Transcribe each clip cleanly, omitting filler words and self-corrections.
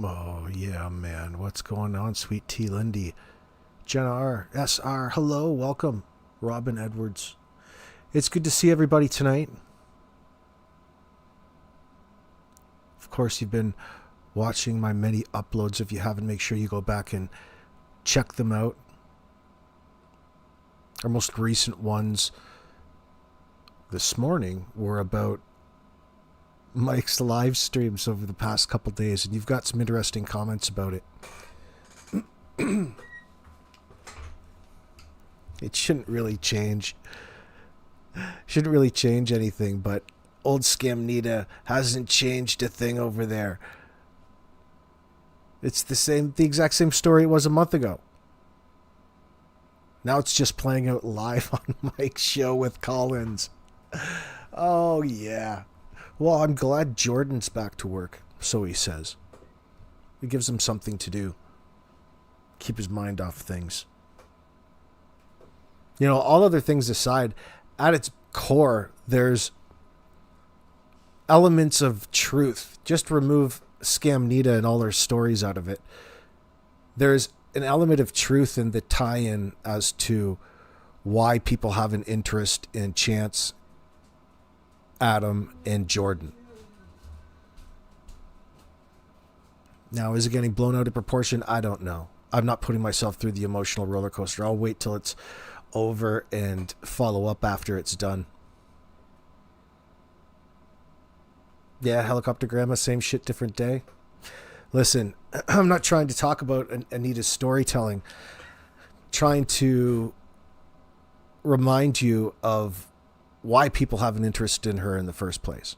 Oh, yeah, man. What's going on, Sweet Tea Lindy? Jenna R. SR. Hello. Welcome. Robin Edwards. It's good to see everybody tonight. Of course, you've been watching my many uploads. If you haven't, make sure you go back and check them out. Our most recent ones this morning were about Mike's live streams over the past couple days, and you've got some interesting comments about it. It shouldn't really change anything, but old Scamita hasn't changed a thing over there. It's the exact same story it was a month ago. Now it's just playing out live on Mike's show with Collins. Oh, yeah. Well, I'm glad Jordan's back to work, so he says. It gives him something to do. Keep his mind off things. You know, all other things aside, at its core, there's elements of truth. Just remove Scamita and all her stories out of it. There's an element of truth in the tie-in as to why people have an interest in Chance, Adam, and Jordan. Now, is it getting blown out of proportion? I don't know. I'm not putting myself through the emotional roller coaster. I'll wait till it's over and follow up after it's done. Yeah, helicopter grandma, same shit, different day. Listen, I'm not trying to talk about Anita's storytelling. Trying to remind you of why people have an interest in her in the first place.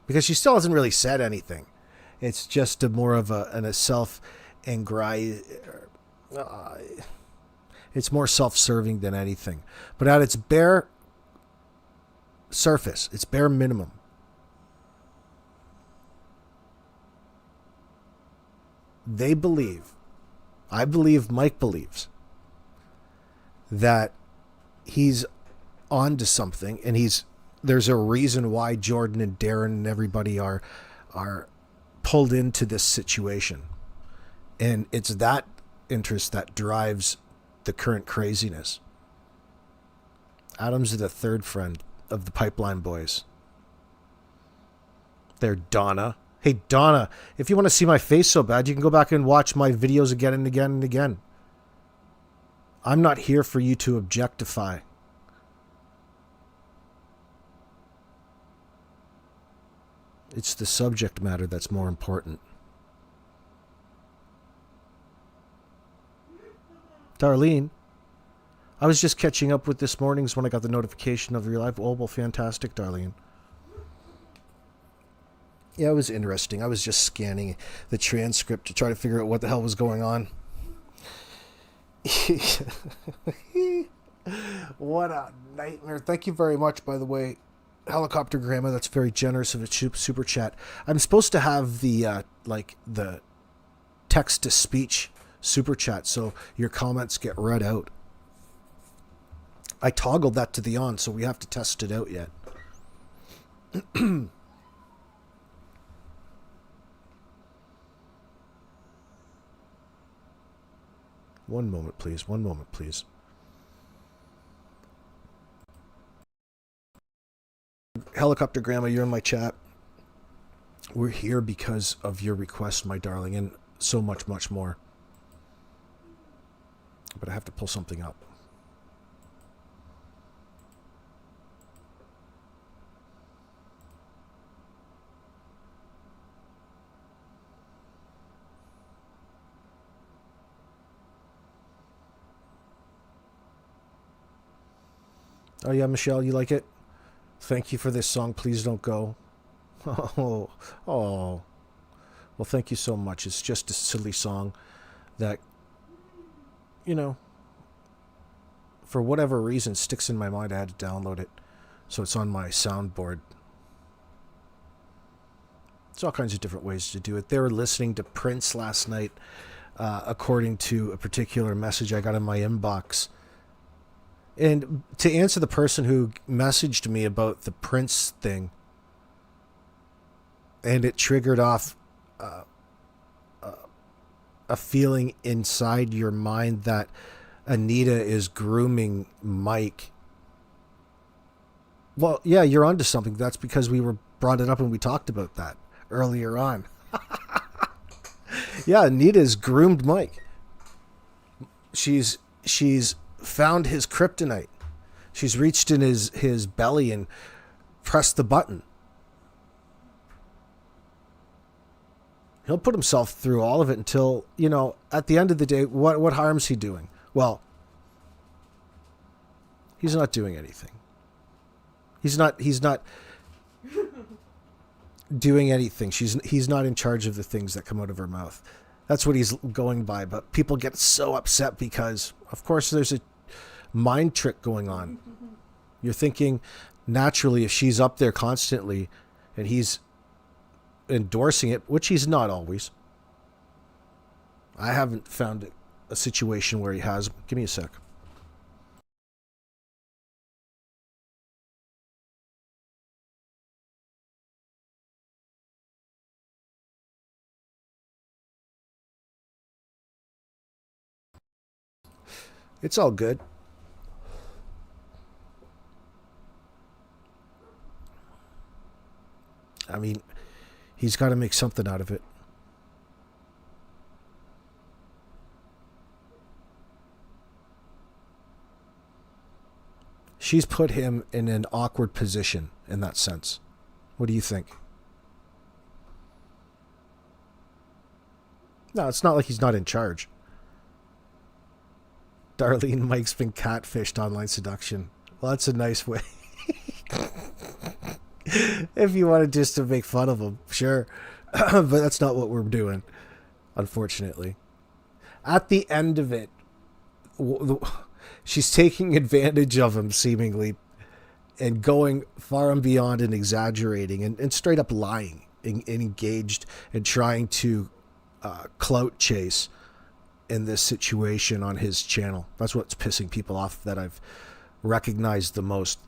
Because she still hasn't really said anything. It's just more of a self-anxiety. It's more self-serving than anything. But at its bare surface, its bare minimum, they believe, I believe Mike believes, that he's onto something, and there's a reason why Jordan and Darren and everybody are pulled into this situation. And it's that interest that drives the current craziness. Adam's the third friend of the Pipeline Boys. They're Donna. Hey, Donna, if you want to see my face so bad, you can go back and watch my videos again and again and again. I'm not here for you to objectify. It's the subject matter that's more important. Darlene, I was just catching up with this morning's when I got the notification of your live. Oh, well, fantastic, Darlene. Yeah, it was interesting. I was just scanning the transcript to try to figure out what the hell was going on. What a nightmare. Thank you very much, by the way, Helicopter Grandma. That's very generous of a super chat. I'm supposed to have the the text to speech super chat, so your comments get read out. I toggled that to the on, so we have to test it out yet. One moment, please. One moment, please. Helicopter Grandma, you're in my chat. We're here because of your request, my darling, and so much, much more. But I have to pull something up. Oh, yeah, Michelle, you like it? Thank you for this song. Please don't go. Oh. Well, thank you so much. It's just a silly song that, you know, for whatever reason, sticks in my mind. I had to download it, so it's on my soundboard. There's all kinds of different ways to do it. They were listening to Prince last night, according to a particular message I got in my inbox. And to answer the person who messaged me about the Prince thing, And it triggered off a feeling inside your mind that Anita is grooming Mike. Well, yeah, you're onto something. That's because we brought it up and we talked about that earlier on. Yeah, Anita's groomed Mike. She's found his kryptonite. She's reached in his belly and pressed the button. He'll put himself through all of it until, at the end of the day, what harm's he doing? Well, he's not doing anything. He's not doing anything. He's not in charge of the things that come out of her mouth. That's what he's going by. But people get so upset because, of course, there's a mind trick going on. You're thinking naturally if she's up there constantly and he's endorsing it, which he's not always. I haven't found a situation where he has. Give me a sec. It's all good. I mean, he's got to make something out of it. She's put him in an awkward position in that sense. What do you think? No, it's not like he's not in charge. Darlene, Mike's been catfished online seduction. Well, that's a nice way. If you wanted just to make fun of him, sure. But that's not what we're doing, unfortunately. At the end of it, she's taking advantage of him, seemingly, and going far and beyond and exaggerating and straight up lying and engaged and trying to clout chase in this situation on his channel. That's what's pissing people off that I've recognized the most.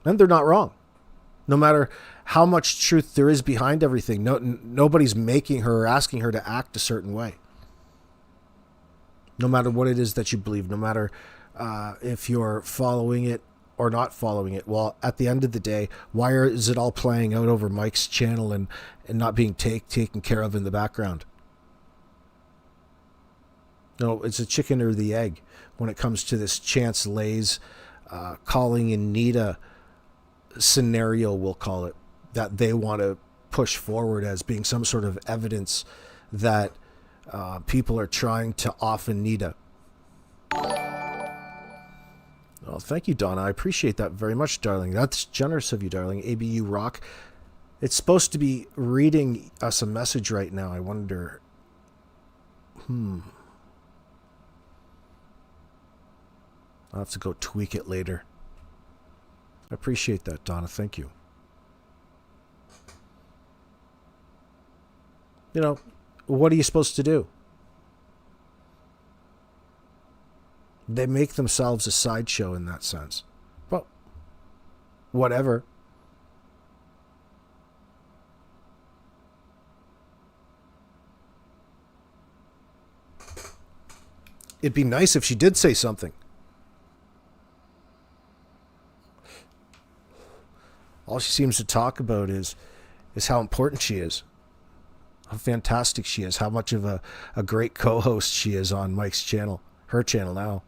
And they're not wrong. No matter how much truth there is behind everything, nobody's making her or asking her to act a certain way. No matter what it is that you believe, no matter if you're following it or not following it. Well, at the end of the day, why is it all playing out over Mike's channel and not being taken care of in the background? No, it's a chicken or the egg when it comes to this Chance Lay's calling Anita scenario, we'll call it, that they want to push forward as being some sort of evidence that people are trying to off Anita. Well, thank you, Donna. I appreciate that very much, darling. That's generous of you, darling. ABU Rock. It's supposed to be reading us a message right now. I wonder... I'll have to go tweak it later. I appreciate that, Donna. Thank you. What are you supposed to do? They make themselves a sideshow in that sense. Well, whatever. It'd be nice if she did say something. All she seems to talk about is how important she is, how fantastic she is, how much of a great co-host she is on Mike's channel, her channel now.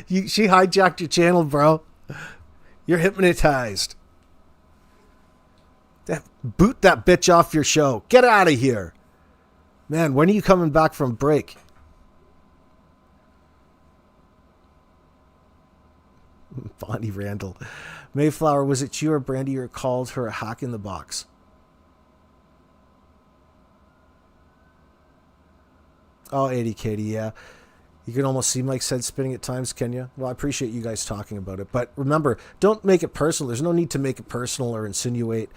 She hijacked your channel, bro. You're hypnotized. Boot that bitch off your show. Get out of here. Man, when are you coming back from break? Bonnie Randall. Mayflower, was it you or Brandy who called her a hack in the box? Oh, 80 Katie, yeah. You can almost see Mike's head spinning at times, can you? Well, I appreciate you guys talking about it. But remember, don't make it personal. There's no need to make it personal or insinuate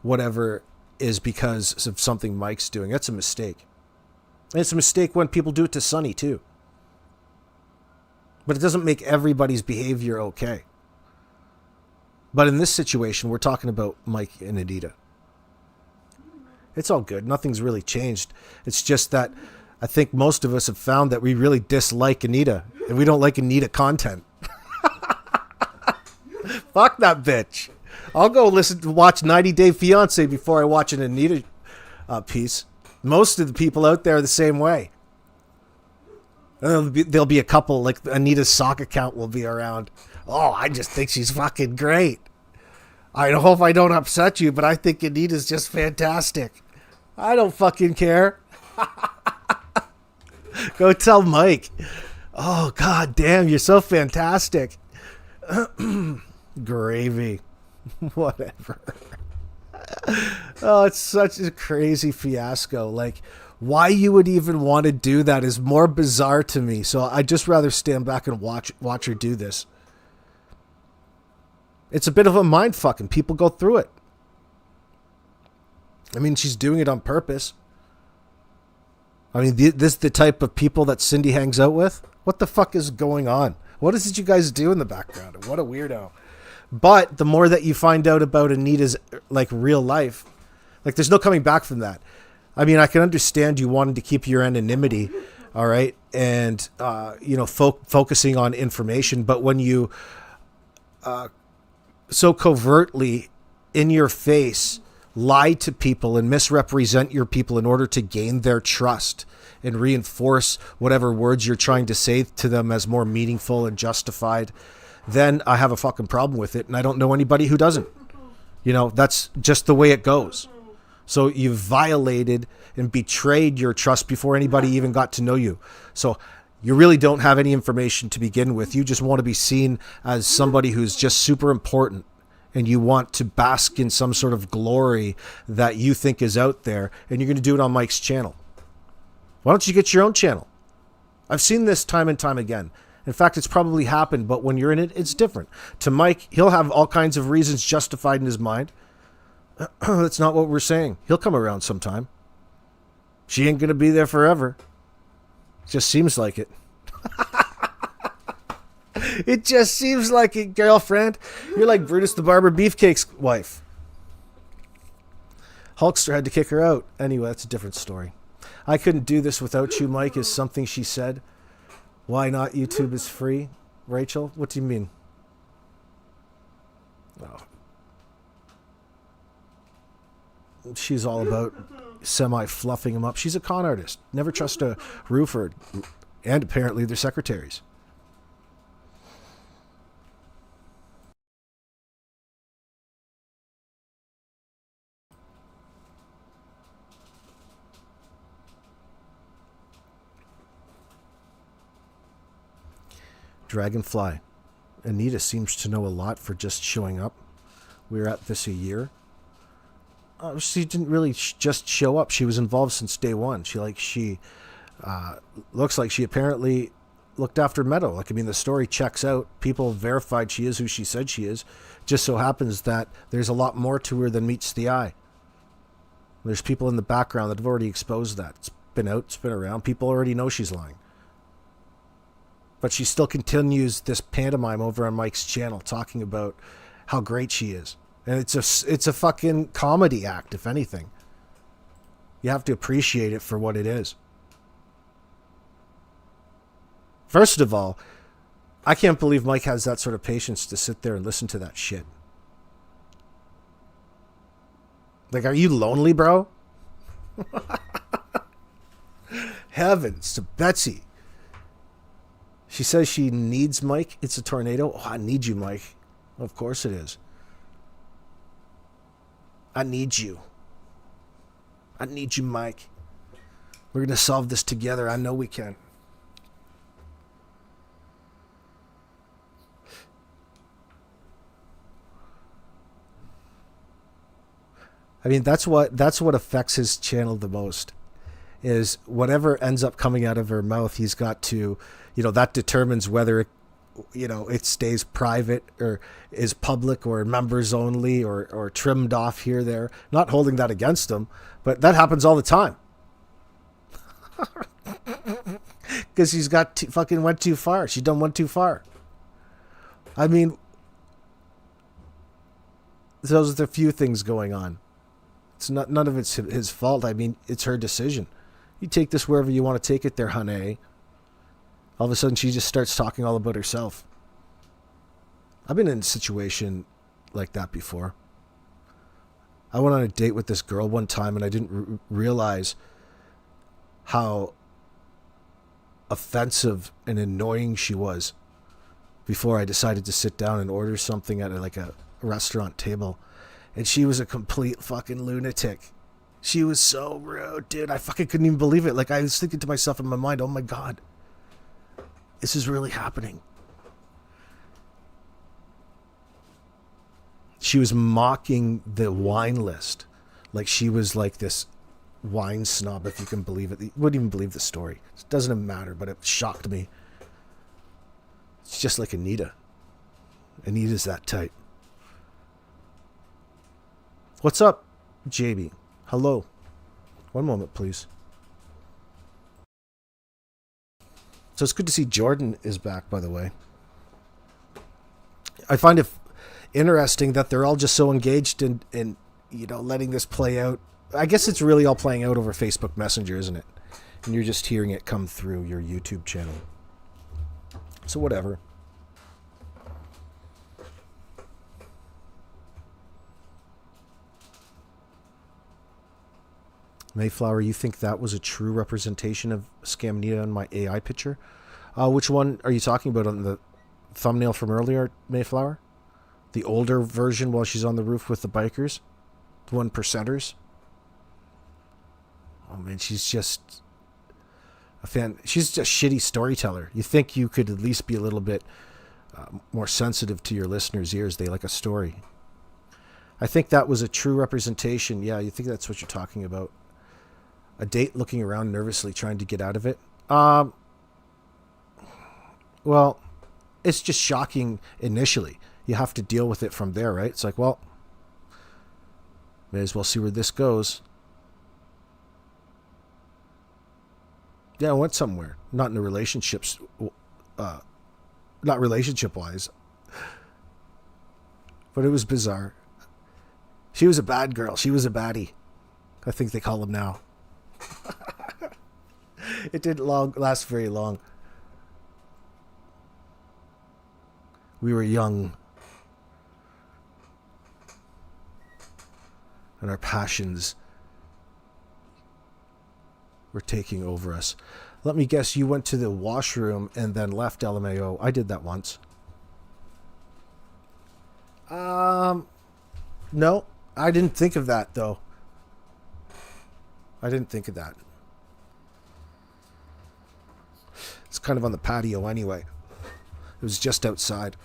whatever is because of something Mike's doing. That's a mistake. And it's a mistake when people do it to Sonny, too. But it doesn't make everybody's behavior okay. But in this situation, we're talking about Mike and Anita. It's all good. Nothing's really changed. It's just that I think most of us have found that we really dislike Anita, and we don't like Anita content. Fuck that bitch. I'll go watch 90 Day Fiancé before I watch an Anita piece. Most of the people out there are the same way. There'll be a couple, like Anita's sock account will be around. Oh, I just think she's fucking great. I hope I don't upset you, but I think Anita's just fantastic. I don't fucking care. Go tell Mike. Oh, god damn, you're so fantastic. Gravy. Whatever. Oh, it's such a crazy fiasco. Like, why you would even want to do that is more bizarre to me. So I'd just rather stand back and watch her do this. It's a bit of a mind fuck, and people go through it. I mean, she's doing it on purpose. I mean, this is the type of people that Cindy hangs out with. What the fuck is going on? What is it you guys do in the background? What a weirdo. But the more that you find out about Anita's like real life, like there's no coming back from that. I mean, I can understand you wanting to keep your anonymity, all right, and focusing on information. But when you so covertly in your face lie to people and misrepresent your people in order to gain their trust and reinforce whatever words you're trying to say to them as more meaningful and justified, then I have a fucking problem with it. And I don't know anybody who doesn't. That's just the way it goes. So you've violated and betrayed your trust before anybody even got to know you. So you really don't have any information to begin with. You just want to be seen as somebody who's just super important, and you want to bask in some sort of glory that you think is out there, and you're going to do it on Mike's channel. Why don't you get your own channel? I've seen this time and time again. In fact, it's probably happened, but when you're in it, it's different. To Mike, he'll have all kinds of reasons justified in his mind. That's not what we're saying. He'll come around sometime. She ain't going to be there forever. Just seems like it. It just seems like it, girlfriend. You're like Brutus the Barber Beefcake's wife. Hulkster had to kick her out. Anyway, that's a different story. I couldn't do this without you, Mike, is something she said. Why not? YouTube is free. Rachel, what do you mean? Oh. She's all about semi-fluffing him up. She's a con artist. Never trust a roofer. And apparently their secretaries. Dragonfly. Anita seems to know a lot for just showing up. We were at this a year. She didn't really just show up. She was involved since day one. She looks like she apparently looked after Meadow. Like, I mean, the story checks out. People verified she is who she said she is. Just so happens that there's a lot more to her than meets the eye. There's people in the background that have already exposed that. It's been out, it's been around. People already know she's lying. But she still continues this pantomime over on Mike's channel talking about how great she is. And it's a fucking comedy act, if anything. You have to appreciate it for what it is. First of all, I can't believe Mike has that sort of patience to sit there and listen to that shit. Like, are you lonely, bro? Heavens to Betsy. She says she needs Mike. It's a tornado. Oh, I need you, Mike. Of course it is. I need you. I need you, Mike. We're going to solve this together. I know we can. I mean, that's what affects his channel the most, is whatever ends up coming out of her mouth, he's got to, that determines whether it stays private or is public or members only or trimmed off here, there. Not holding that against him, but that happens all the time. Because she's got fucking went too far. She done went too far. I mean, those are the few things going on. It's not, none of it's his fault. I mean, it's her decision. You take this wherever you want to take it there, honey. All of a sudden, she just starts talking all about herself. I've been in a situation like that before. I went on a date with this girl one time, and I didn't realize how offensive and annoying she was before I decided to sit down and order something at a restaurant table. And she was a complete fucking lunatic. She was so rude, dude. I fucking couldn't even believe it. Like, I was thinking to myself in my mind, oh my God, this is really happening. She was mocking the wine list. Like she was like this wine snob, if you can believe it. You wouldn't even believe the story. It doesn't even matter, but it shocked me. It's just like Anita. Anita's that type. What's up, JB? Hello. One moment, please. So it's good to see Jordan is back, by the way. I find it interesting that they're all just so engaged in letting this play out. I guess it's really all playing out over Facebook Messenger, isn't it? And you're just hearing it come through your YouTube channel. So whatever. Mayflower, you think that was a true representation of Scamita in my AI picture? Which one are you talking about on the thumbnail from earlier, Mayflower? The older version while she's on the roof with the bikers? The 1%ers? Oh man, she's just a fan. She's a shitty storyteller. You think you could at least be a little bit more sensitive to your listeners' ears. They like a story. I think that was a true representation. Yeah, you think that's what you're talking about. A date looking around nervously trying to get out of it. Well, it's just shocking initially. You have to deal with it from there, right? It's like, well, may as well see where this goes. Yeah, I went somewhere. Not in the relationships, not relationship-wise. But it was bizarre. She was a bad girl. She was a baddie. I think they call them now. It didn't last very long. We were young. And our passions were taking over us. Let me guess, you went to the washroom and then left LMAO. I did that once. No, I didn't think of that, though. I didn't think of that. It's kind of on the patio anyway. It was just outside.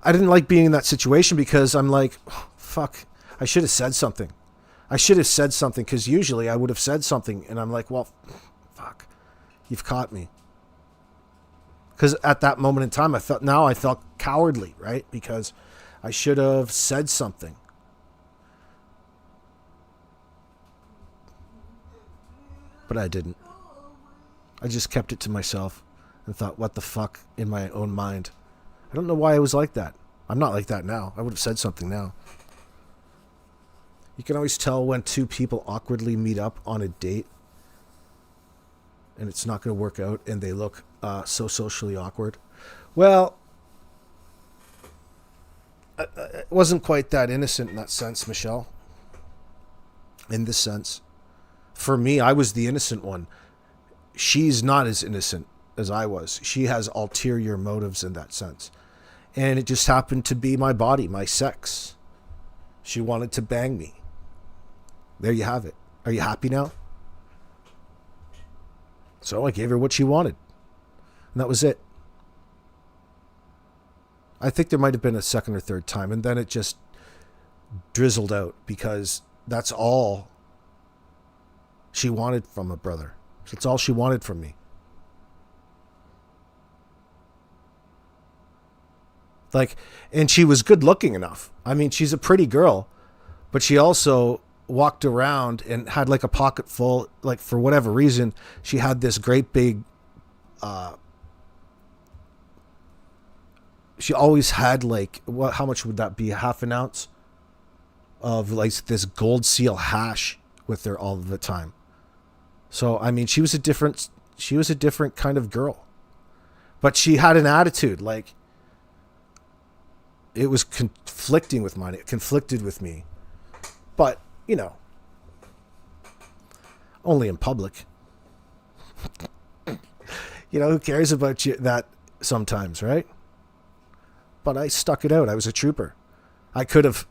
I didn't like being in that situation because I'm like, oh, fuck, I should have said something. I should have said something because usually I would have said something and I'm like, well, fuck, you've caught me. Because at that moment in time, I felt cowardly, right? Because I should have said something. But I didn't. I just kept it to myself and thought, what the fuck, in my own mind. I don't know why I was like that. I'm not like that now. I would have said something now. You can always tell when two people awkwardly meet up on a date and it's not going to work out and they look so socially awkward. Well, it wasn't quite that innocent in that sense, Michelle. In this sense. For me, I was the innocent one. She's not as innocent as I was. She has ulterior motives in that sense. And it just happened to be my body, my sex. She wanted to bang me. There you have it. Are you happy now? So I gave her what she wanted. And that was it. I think there might have been a second or third time. And then it just drizzled out because that's all she wanted from a brother. That's all she wanted from me. Like, and she was good looking enough. I mean, she's a pretty girl, but she also walked around and had like a pocket full, like for whatever reason, she had this great big she always had like, what? How much would that be? Half an ounce of like this gold seal hash with her all the time. So I mean, she was a different kind of girl, but she had an attitude like it was conflicting with mine. It conflicted with me, but you know, only in public. You know, who cares about you that sometimes, right? But I stuck it out. I was a trooper. I could have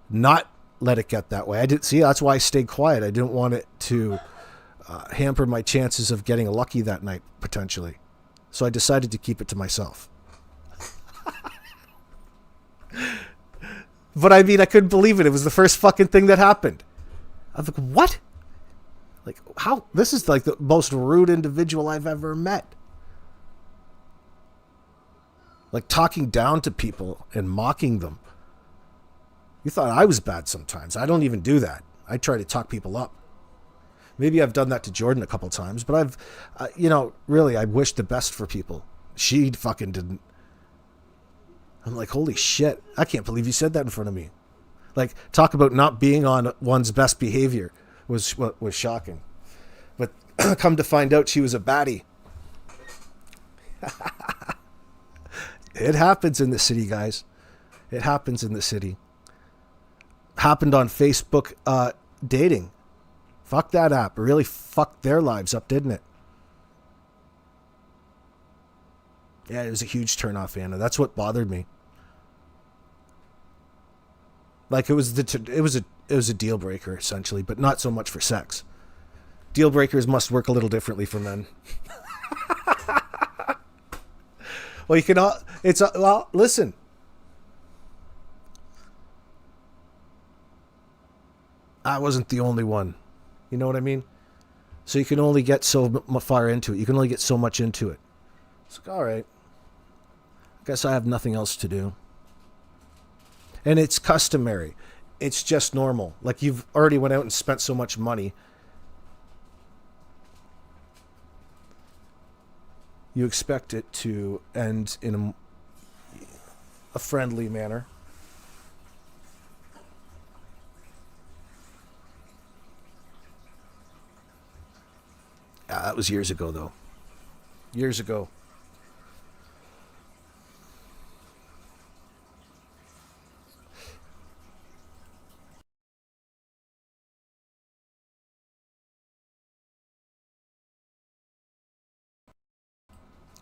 not let it get that way. I didn't see. That's why I stayed quiet. I didn't want it to hamper my chances of getting lucky that night, potentially. So I decided to keep it to myself. But I mean, I couldn't believe it. It was the first fucking thing that happened. I was like, what? Like, how? This is like the most rude individual I've ever met. Like talking down to people and mocking them. You thought I was bad sometimes. I don't even do that. I try to talk people up. Maybe I've done that to Jordan a couple times, but I've, you know, really, I wish the best for people. She fucking didn't. I'm like, holy shit. I can't believe you said that in front of me. Like, talk about not being on one's best behavior was shocking. But come to find out she was a baddie. It happens in the city, guys. It happens in the city. Happened on Facebook dating. Fuck that app. It really fucked their lives up, didn't it? Yeah, it was a huge turnoff, Anna. That's what bothered me. Like it was a deal breaker essentially, but not so much for sex. Deal breakers must work a little differently for men. Well, you can all. Well, listen. I wasn't the only one. You know what I mean? So you can only get so far into it. You can only get so much into it. It's like, all right. I guess I have nothing else to do. And it's customary. It's just normal. Like you've already went out and spent so much money. You expect it to end in a friendly manner. That was years ago, though. Years ago.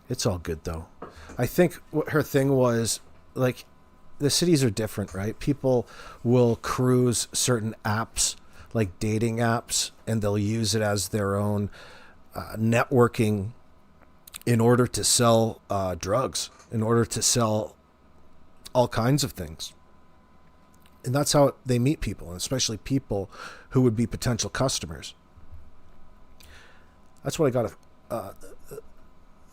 It's all good, though. I think what her thing was, like, the cities are different, right? People will cruise certain apps, like dating apps, and they'll use it as their own networking in order to sell drugs, in order to sell all kinds of things. And that's how they meet people, and especially people who would be potential customers. That's what I got to...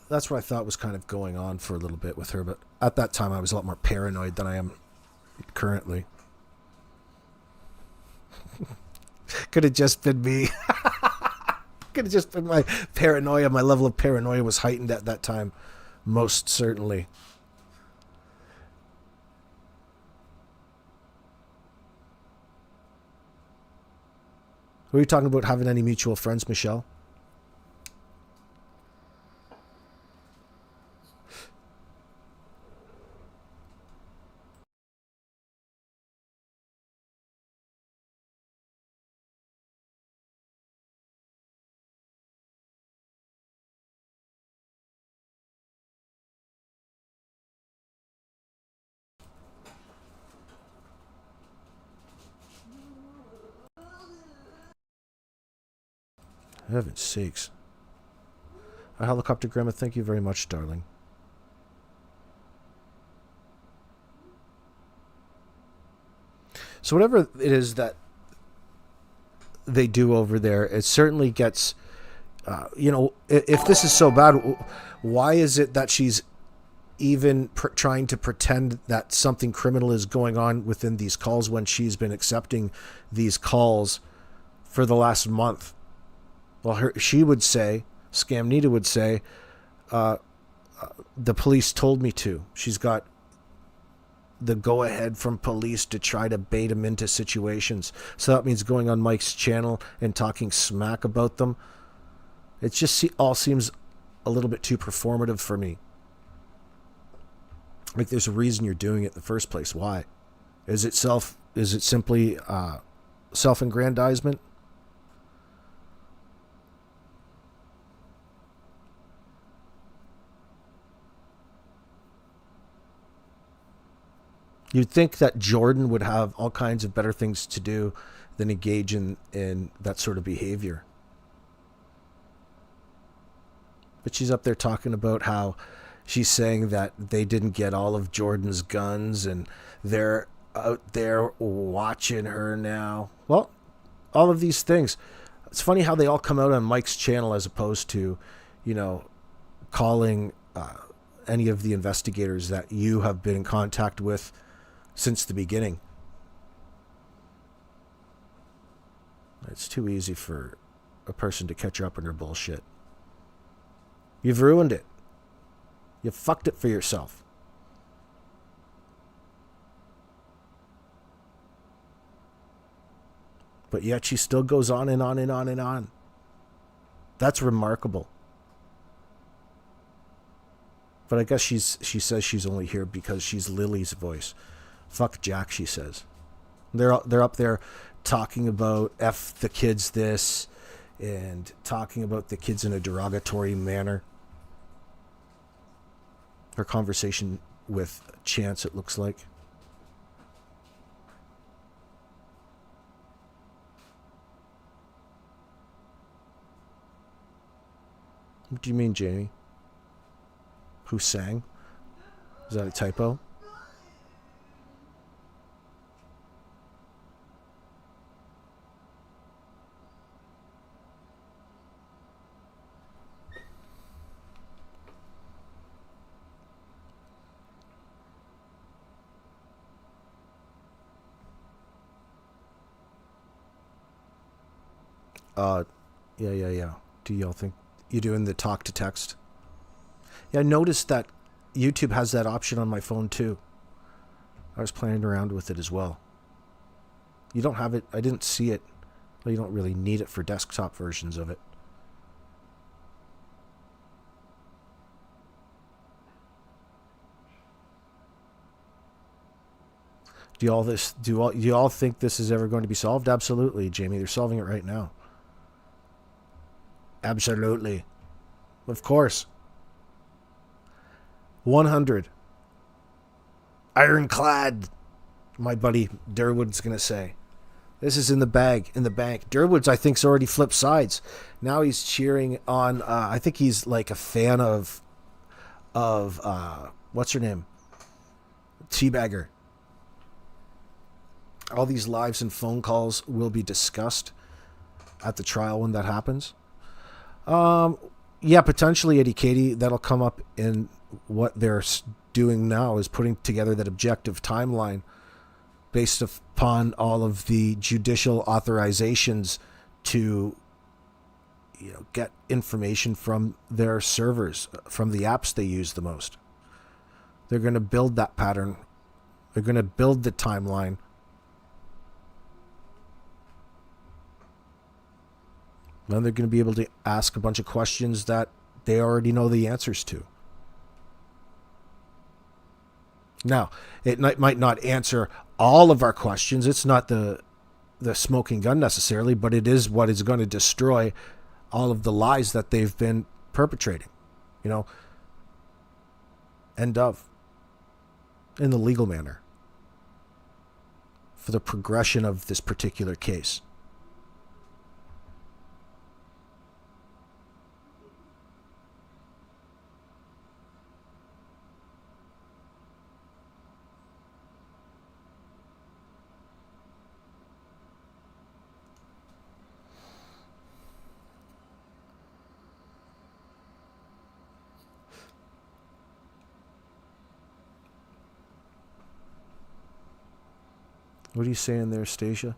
that's what I thought was kind of going on for a little bit with her, but at that time I was a lot more paranoid than I am currently. Could have just been me. Could have just been my paranoia. My level of paranoia was heightened at that time, most certainly. Were you talking about having any mutual friends, Michelle? Heaven's sakes. A helicopter grandma, thank you very much, darling. So whatever it is that they do over there, it certainly gets, you know, if this is so bad, why is it that she's even trying to pretend that something criminal is going on within these calls when she's been accepting these calls for the last month? Well, she would say, Scamita would say, the police told me to. She's got the go-ahead from police to try to bait him into situations. So that means going on Mike's channel and talking smack about them. It just all seems a little bit too performative for me. Like, there's a reason you're doing it in the first place. Why? Is it simply self-aggrandizement? You'd think that Jordan would have all kinds of better things to do than engage in that sort of behavior. But she's up there talking about how she's saying that they didn't get all of Jordan's guns and they're out there watching her now. Well, all of these things. It's funny how they all come out on Mike's channel as opposed to, calling any of the investigators that you have been in contact with since the beginning. It's too easy for a person to catch up on their bullshit. You've ruined it. You fucked it for yourself. But yet she still goes on and on and on and on. That's remarkable. But I guess she says she's only here because she's Lily's voice. Fuck Jack, she says. They're up there talking about F the kids this and talking about the kids in a derogatory manner. Her conversation with Chance, it looks like. What do you mean, Janie? Who sang? Is that a typo? Yeah. Do y'all think you're doing the talk to text? Yeah, I noticed that YouTube has that option on my phone too. I was playing around with it as well. You don't have it. I didn't see it. Well, you don't really need it for desktop versions of it. Do you all think this is ever going to be solved? Absolutely, Jamie. They're solving it right now. Absolutely. Of course. 100. Ironclad, my buddy Derwood's going to say. This is in the bag, in the bank. Derwood's, I think, already flipped sides. Now he's cheering on, I think he's like a fan of what's her name? Teabagger. All these lives and phone calls will be discussed at the trial when that happens. Yeah, potentially, Eddie Katie, that'll come up in what they're doing now, is putting together that objective timeline based upon all of the judicial authorizations to get information from their servers, from the apps they use the most. They're going to build that pattern. They're going to build the timeline. Then they're going to be able to ask a bunch of questions that they already know the answers to. Now, it might not answer all of our questions. It's not the smoking gun necessarily, but it is what is going to destroy all of the lies that they've been perpetrating. End of. In the legal manner. For the progression of this particular case. What are you saying there, Stacia?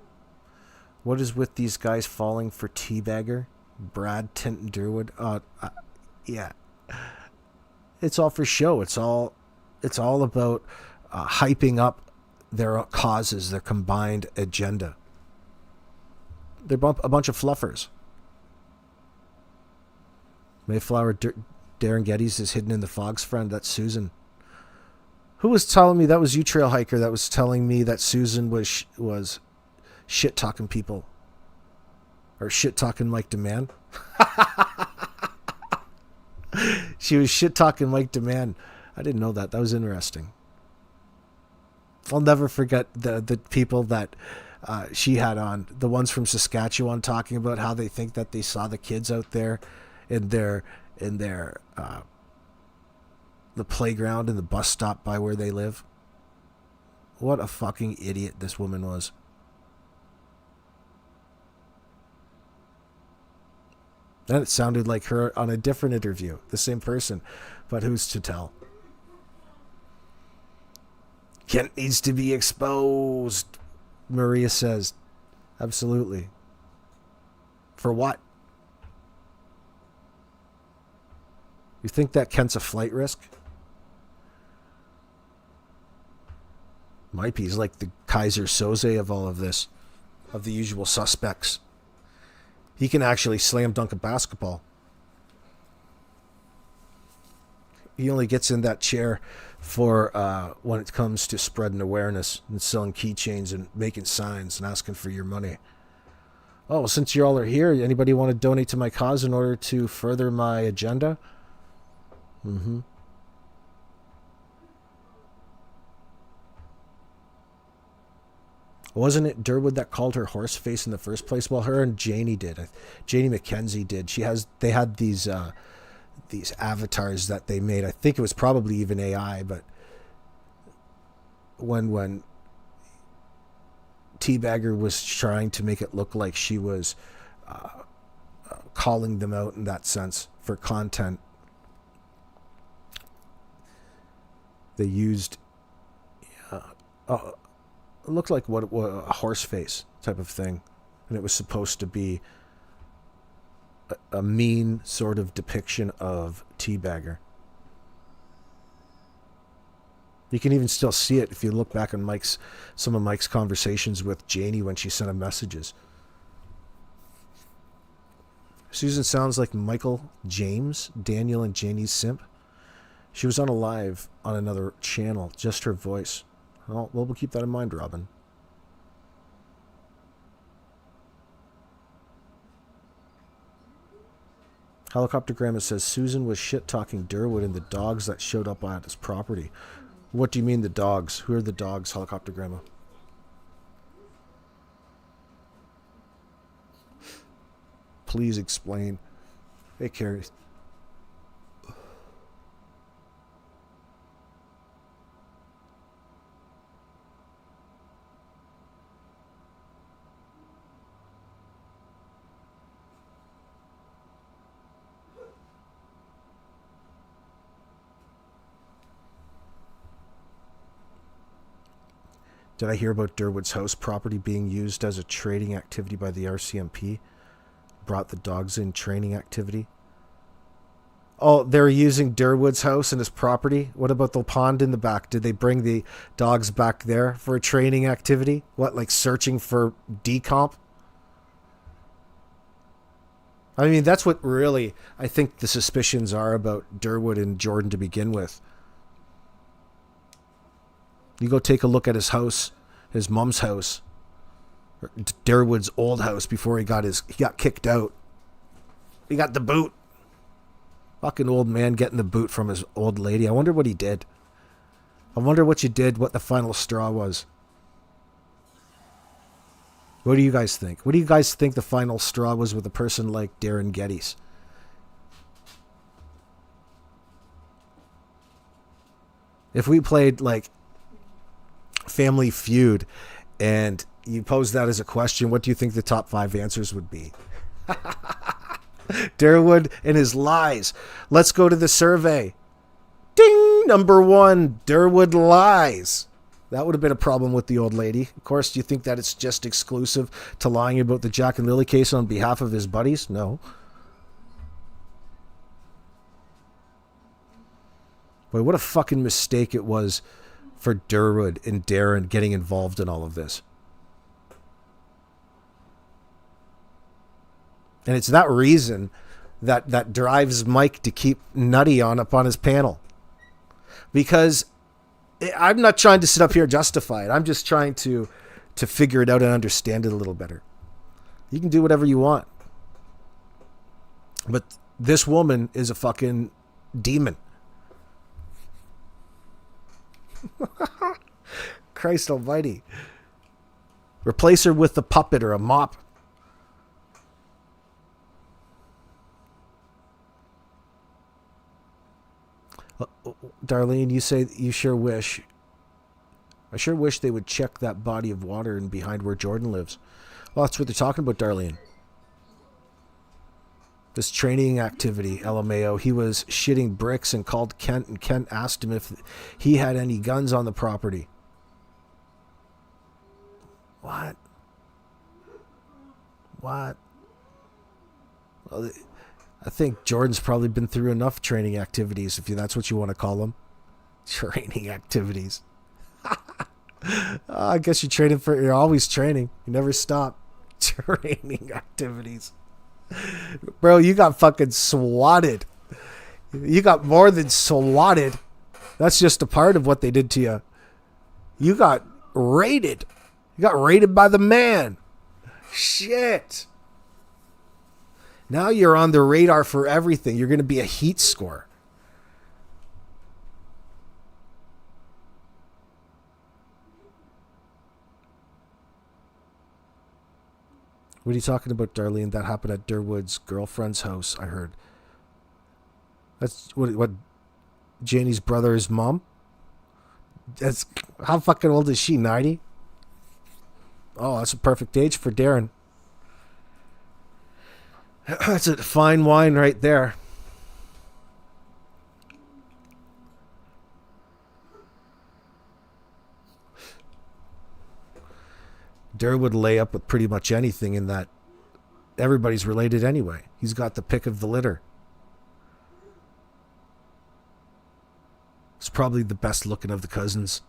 What is with these guys falling for Teabagger? Brad, Tint, and Derwood? Yeah. It's all for show. It's all about hyping up their causes, their combined agenda. They're a bunch of fluffers. Mayflower, Darren Getty's is hidden in the fog's friend. That's Susan. Who was telling me that was you, Trail Hiker, that was telling me that Susan was shit-talking people? Or shit-talking Mike DeMann? She was shit-talking Mike DeMann. I didn't know that. That was interesting. I'll never forget the people that she had on. The ones from Saskatchewan talking about how they think that they saw the kids out there in their the playground and the bus stop by where they live. What a fucking idiot this woman was. Then it sounded like her on a different interview. The same person. But who's to tell? Kent needs to be exposed, Maria says. Absolutely. For what? You think that Kent's a flight risk? Might be. He's like the Kaiser Soze of all of this. Of the usual suspects. He can actually slam dunk a basketball. He only gets in that chair for when it comes to spreading awareness and selling keychains and making signs and asking for your money. Oh, well, since you all are here, anybody want to donate to my cause in order to further my agenda? Mm-hmm. Wasn't it Derwood that called her horse face in the first place? Well, her and Janie did. Janie McKenzie did. They had these avatars that they made. I think it was probably even AI, but when Teabagger was trying to make it look like she was calling them out in that sense for content, they used it looked like what a horse face type of thing, and it was supposed to be a mean sort of depiction of Teabagger. You can even still see it if you look back on some of Mike's conversations with Janie when she sent him messages. Susan sounds like Michael James, Daniel and Janie's simp. She was on a live on another channel, just her voice. Well, we'll keep that in mind, Robin. Helicopter Grandma says Susan was shit-talking Derwood and the dogs that showed up at his property. What do you mean the dogs? Who are the dogs, Helicopter Grandma? Please explain. Hey, Carrie. Did I hear about Derwood's house property being used as a trading activity by the RCMP? Brought the dogs in training activity? Oh, they're using Derwood's house and his property? What about the pond in the back? Did they bring the dogs back there for a training activity? What, like searching for decomp? I mean, that's what really, I think the suspicions are about Derwood and Jordan to begin with. You go take a look at his house, his mom's house, or Derwood's old house before he got kicked out. He got the boot. Fucking old man getting the boot from his old lady. I wonder what he did. I wonder what you did, what the final straw was. What do you guys think? What do you guys think the final straw was with a person like Darren Getty's? If we played like Family Feud and you pose that as a question, what do you think the top 5 answers would be? Derwood and his lies. Let's go to the survey. Ding! Number 1, Derwood lies. That would have been a problem with the old lady. Of course, do you think that it's just exclusive to lying about the Jack and Lilly case on behalf of his buddies? No. Boy, what a fucking mistake it was for Derwood and Darren getting involved in all of this. And it's that reason that drives Mike to keep Nutty up on his panel. Because I'm not trying to sit up here and justify it. I'm just trying to figure it out and understand it a little better. You can do whatever you want. But this woman is a fucking demon. Christ almighty. Replace her with a puppet or a mop. Darlene, you say you sure wish. I sure wish they would check that body of water and behind where Jordan lives. Well, that's what they're talking about, Darlene. This training activity, LMAO. He was shitting bricks and called Kent, and Kent asked him if he had any guns on the property. What? Well, I think Jordan's probably been through enough training activities, if that's what you want to call them. Training activities. I guess you're always training. You never stop. Training activities. Bro, you got fucking swatted. You got more than swatted. That's just a part of what they did to you. You got raided. You got raided by the man. Shit. Now you're on the radar for everything. You're going to be a heat score. What are you talking about, Darlene? That happened at Derwood's girlfriend's house, I heard. That's what Janie's brother's mom? That's how fucking old is she? 90? Oh, that's a perfect age for Darren. That's a fine wine right there. Darren would lay up with pretty much anything in that everybody's related anyway. He's got the pick of the litter. He's probably the best looking of the cousins.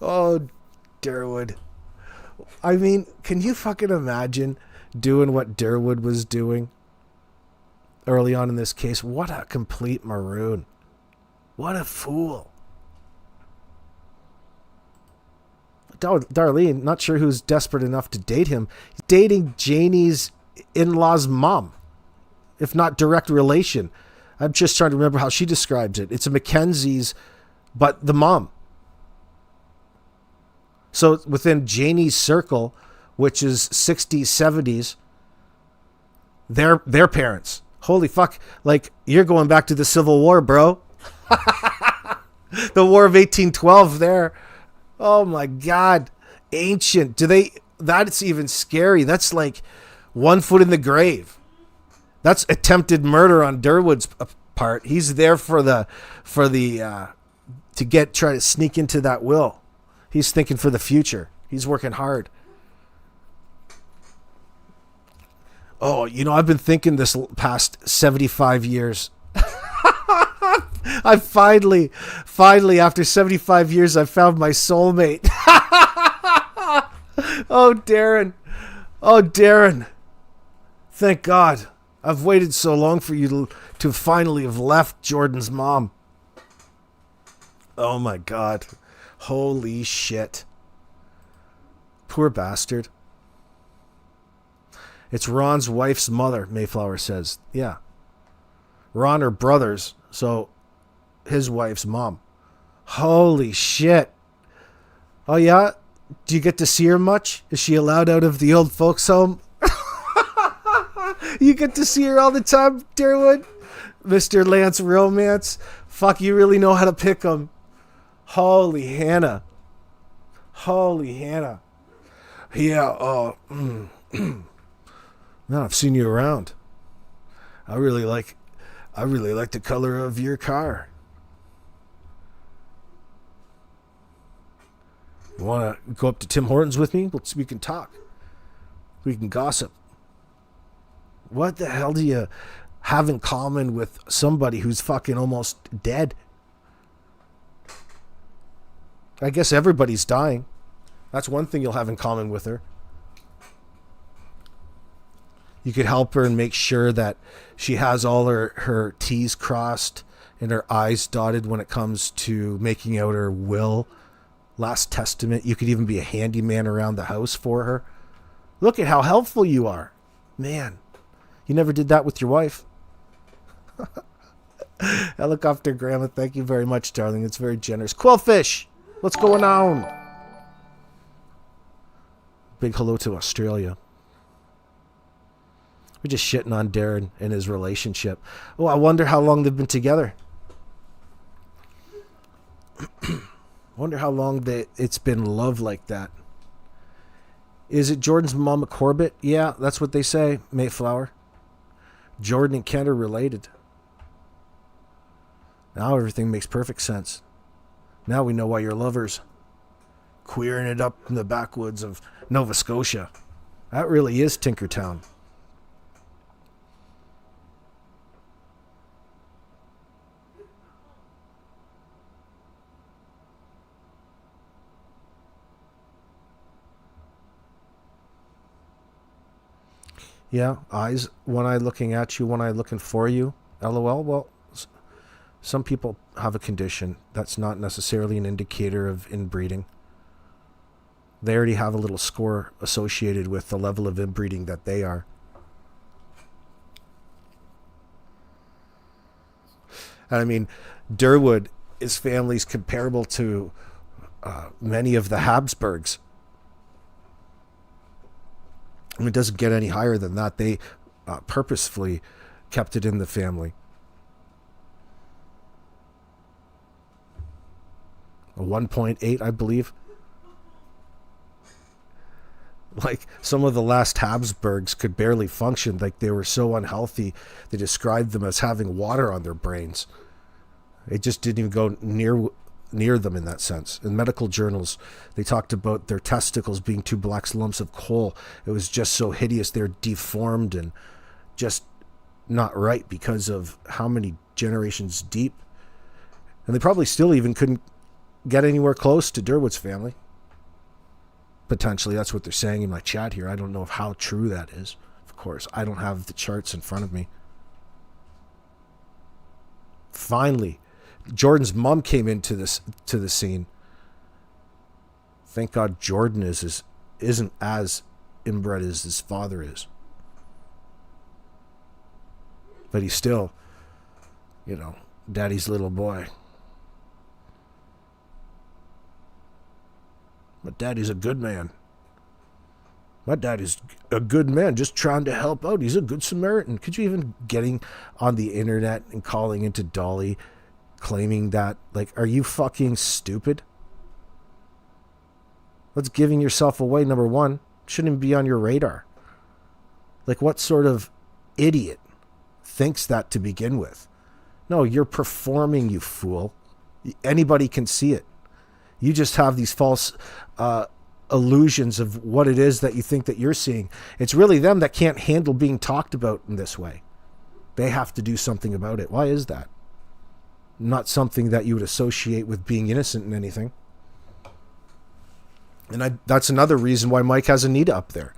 Oh, Derwood. I mean, can you fucking imagine doing what Derwood was doing early on in this case? What a complete maroon. What a fool. Darlene, not sure who's desperate enough to date him. He's dating Janie's in-law's mom, if not direct relation. I'm just trying to remember how she describes it. It's a Mackenzie's, but the mom. So within Janie's circle, which is 60s, 70s, their parents. Holy fuck. Like, you're going back to the Civil War, bro. The War of 1812 there. Oh my God. Ancient. That's even scary. That's like 1 foot in the grave. That's attempted murder on Derwood's part. He's there try to sneak into that will. He's thinking for the future. He's working hard. Oh, I've been thinking this past 75 years. I finally, after 75 years, I found my soulmate. Oh, Darren. Thank God. I've waited so long for you to finally have left Jordan's mom. Oh, my God. Holy shit. Poor bastard. It's Ron's wife's mother, Mayflower says. Yeah. Ron are brothers, so his wife's mom. Holy shit. Oh, yeah? Do you get to see her much? Is she allowed out of the old folks' home? You get to see her all the time, Derwood? Mr. Lance Romance? Fuck, you really know how to pick them. Holy Hannah. Yeah, man, I've seen you around. I really like the color of your car. You want to go up to Tim Hortons with me? We can talk. We can gossip. What the hell do you... have in common with somebody who's fucking almost dead? I guess everybody's dying. That's one thing you'll have in common with her. You could help her and make sure that she has all her T's crossed and her I's dotted when it comes to making out her will, last testament. You could even be a handyman around the house for her. Look at how helpful you are. Man, you never did that with your wife. Helicopter Grandma, thank you very much, darling. It's very generous. Quillfish, what's going on? Big hello to Australia. We're just shitting on Darren and his relationship. Oh, I wonder how long they've been together. Wonder how long it's been love like that. Is it Jordan's mom a Corbett? Yeah, that's what they say, Mayflower. Jordan and Ken are related. Now everything makes perfect sense. Now we know why you're lovers. Queering it up in the backwoods of Nova Scotia. That really is Tinkertown. Yeah, eyes, one eye looking at you, one eye looking for you. LOL. Well, some people have a condition that's not necessarily an indicator of inbreeding. They already have a little score associated with the level of inbreeding that they are. And I mean, Derwood, his family's comparable to many of the Habsburgs. I mean, it doesn't get any higher than that. They purposefully kept it in the family. A 1.8, I believe. Like, some of the last Habsburgs could barely function. Like, they were so unhealthy, they described them as having water on their brains. It just didn't even go near them in that sense. In medical journals, they talked about their testicles being two black lumps of coal. It was just so hideous. They're deformed and just not right because of how many generations deep. And they probably still even couldn't get anywhere close to Derwood's family. Potentially, that's what they're saying in my chat here. I don't know how true that is. Of course, I don't have the charts in front of me. Finally, Jordan's mom came into the scene. Thank God Jordan isn't as inbred as his father is. But he's still, daddy's little boy. But daddy's a good man. My daddy's a good man, just trying to help out. He's a good Samaritan. Could you even getting on the internet and calling into Dolly, claiming that, like, are you fucking stupid? That's giving yourself away, number one. Shouldn't even be on your radar. Like, what sort of idiot thinks that to begin with? No, you're performing, you fool. Anybody can see it. You just have these false illusions of what it is that you think that you're seeing. It's really them that can't handle being talked about in this way. They have to do something about it. Why is that? Not something that you would associate with being innocent in anything. And that's another reason why Mike has Anita up there.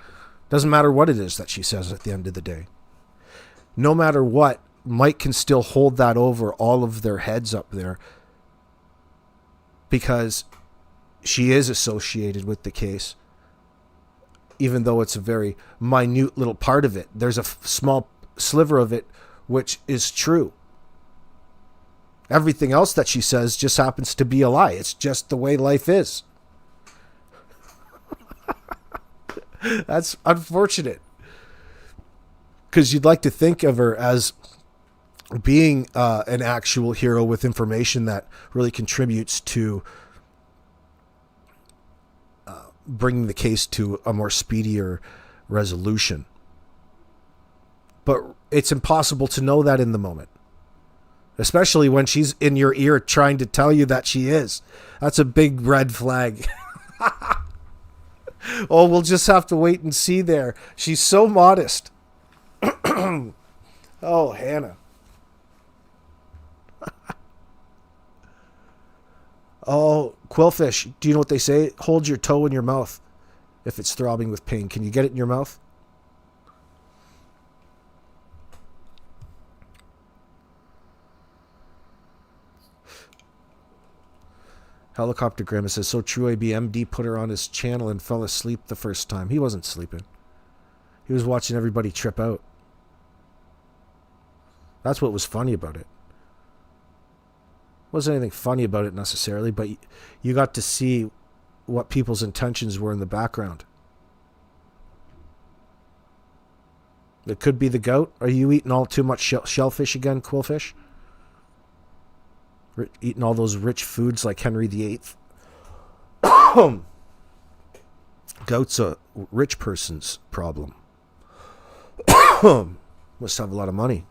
Doesn't matter what it is that she says at the end of the day. No matter what, Mike can still hold that over all of their heads up there because she is associated with the case. Even though it's a very minute little part of it, there's a small sliver of it which is true. Everything else that she says just happens to be a lie. It's just the way life is. That's unfortunate. Because you'd like to think of her as being an actual hero with information that really contributes to bringing the case to a more speedier resolution. But it's impossible to know that in the moment. Especially when she's in your ear trying to tell you that she is. That's a big red flag. Oh, we'll just have to wait and see there. She's so modest. Oh, Hannah. Oh, Quillfish. Do you know what they say? Hold your toe in your mouth if it's throbbing with pain. Can you get it in your mouth? Helicopter Grandma says, so true, ABMD put her on his channel and fell asleep the first time. He wasn't sleeping. He was watching everybody trip out. That's what was funny about it. Wasn't anything funny about it necessarily, but you got to see what people's intentions were in the background. It could be the goat. Are you eating all too much shellfish again, Quillfish? Eating all those rich foods like Henry VIII. Goat's a rich person's problem. Must have a lot of money.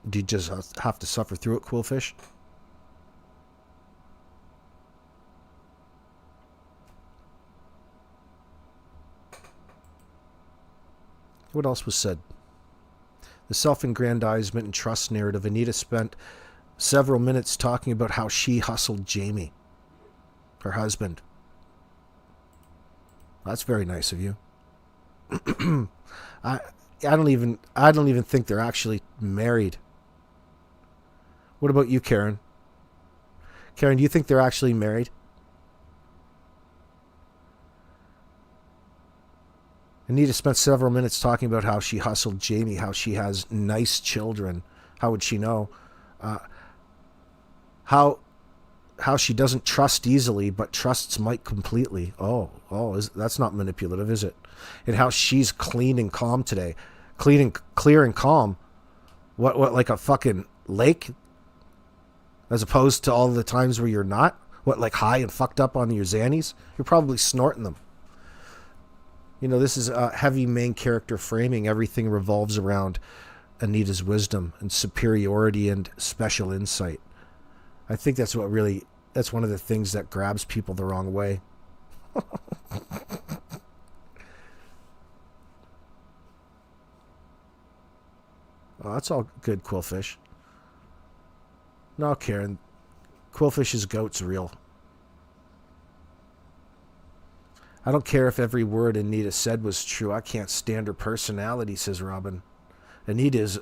Do you just have to suffer through it, Quillfish? What else was said? The self-aggrandizement and trust narrative. Anita spent several minutes talking about how she hustled Jamie, her husband. That's very nice of you. I don't even think they're actually married. What about you, Karen? Karen, do you think they're actually married? Anita spent several minutes talking about how she hustled Jamie, how she has nice children. How would she know? How she doesn't trust easily, but trusts Mike completely. That's not manipulative, is it? And how she's clean and calm today. Clear and calm. What, like a fucking lake? As opposed to all the times where you're not? What, like high and fucked up on your Xannies? You're probably snorting them. You know, this is heavy main character framing. Everything revolves around Anita's wisdom and superiority and special insight. I think that's one of the things that grabs people the wrong way. Oh, that's all good, Quillfish. No, Karen. Quillfish's goat's real. I don't care if every word Anita said was true. I can't stand her personality, says Robin. Anita's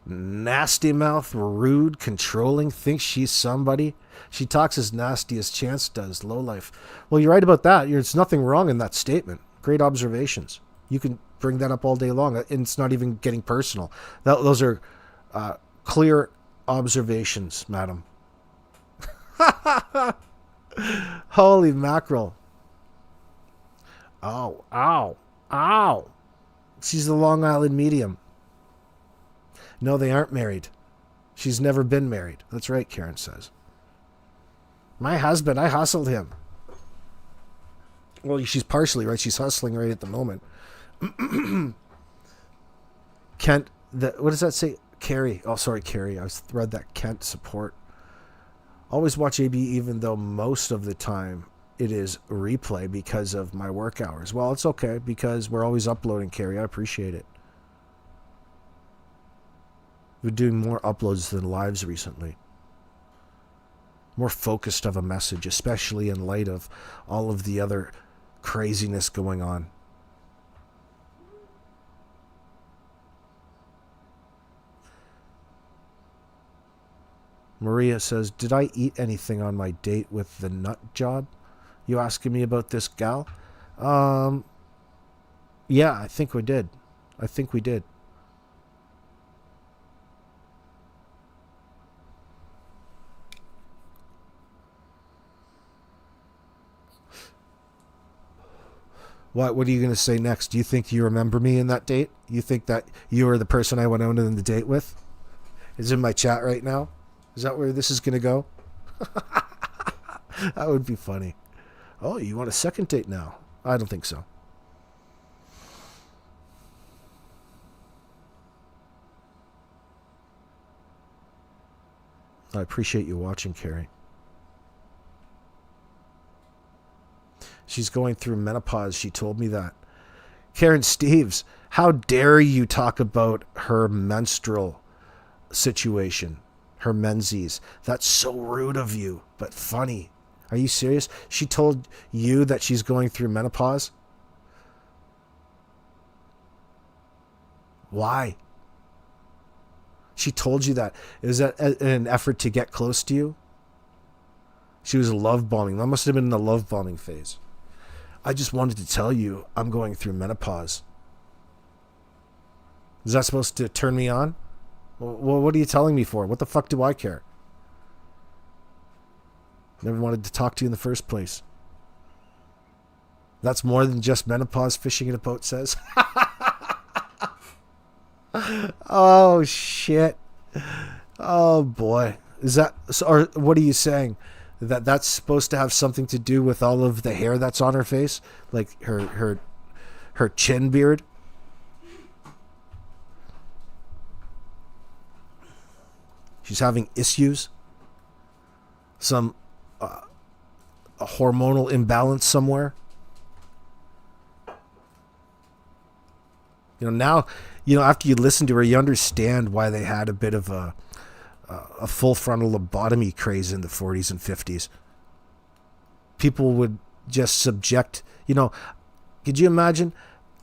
nasty mouth, rude, controlling, thinks she's somebody. She talks as nasty as Chance does, lowlife. Well, you're right about that. There's nothing wrong in that statement. Great observations. You can bring that up all day long, and it's not even getting personal. Those are clear observations, madam. Holy mackerel. Oh, ow, ow. She's the Long Island medium. No, they aren't married. She's never been married. That's right, Karen says. My husband, I hustled him. Well, she's partially right. She's hustling right at the moment. Kent, what does that say? Carrie. Oh, sorry, Carrie. I read that Kent support. Always watch AB even though most of the time it is replay because of my work hours. Well, it's okay because we're always uploading, Carrie. I appreciate it. We're doing more uploads than lives recently. More focused of a message, especially in light of all of the other craziness going on. Maria says, did I eat anything on my date with the nut job? You asking me about this gal? Yeah, I think we did. What are you going to say next? Do you think you remember me in that date? You think that you were the person I went out on the date with? Is in my chat right now? Is that where this is going to go? That would be funny. Oh, you want a second date now? I don't think so. I appreciate you watching, Carrie. She's going through menopause. She told me that. Karen Steves, how dare you talk about her menstrual situation, her menses? That's so rude of you, but funny. Are you serious? She told you that she's going through menopause? Why? She told you that. Is that in an effort to get close to you? She was love bombing. That must have been in the love bombing phase. I just wanted to tell you I'm going through menopause. Is that supposed to turn me on? Well, what are you telling me for? What the fuck do I care? Never wanted to talk to you in the first place. That's more than just menopause, fishing in a boat says. Oh, shit. Oh, boy. Is that... Or what are you saying? That's supposed to have something to do with all of the hair that's on her face? Like her chin beard? She's having issues? Some a hormonal imbalance somewhere? Now, after you listen to her, you understand why they had a bit of a full frontal lobotomy craze in the 40s and 50s. People would just subject, could you imagine?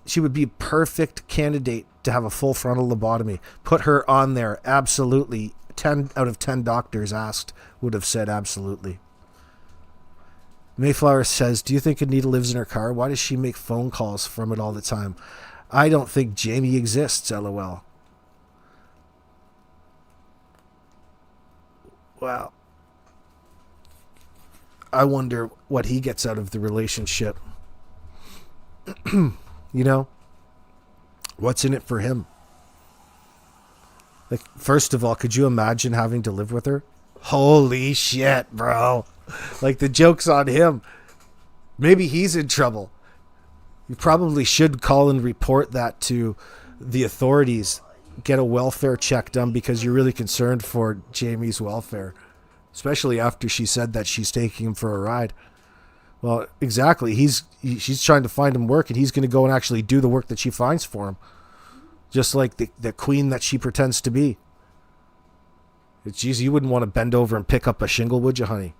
She would be a perfect candidate to have a full frontal lobotomy. Put her on there, absolutely. 10 out of 10 doctors asked would have said absolutely. Mayflower says, do you think Anita lives in her car? Why does she make phone calls from it all the time? I don't think Jamie exists, LOL. Well, I wonder what he gets out of the relationship. What's in it for him? Like, first of all, could you imagine having to live with her? Holy shit, bro. Like, the joke's on him. Maybe he's in trouble. You probably should call and report that to the authorities. Get a welfare check done because you're really concerned for Jamie's welfare. Especially after she said that she's taking him for a ride. Well, exactly. She's trying to find him work, and he's going to go and actually do the work that she finds for him. Just like the queen that she pretends to be. Geez, you wouldn't want to bend over and pick up a shingle, would you, honey?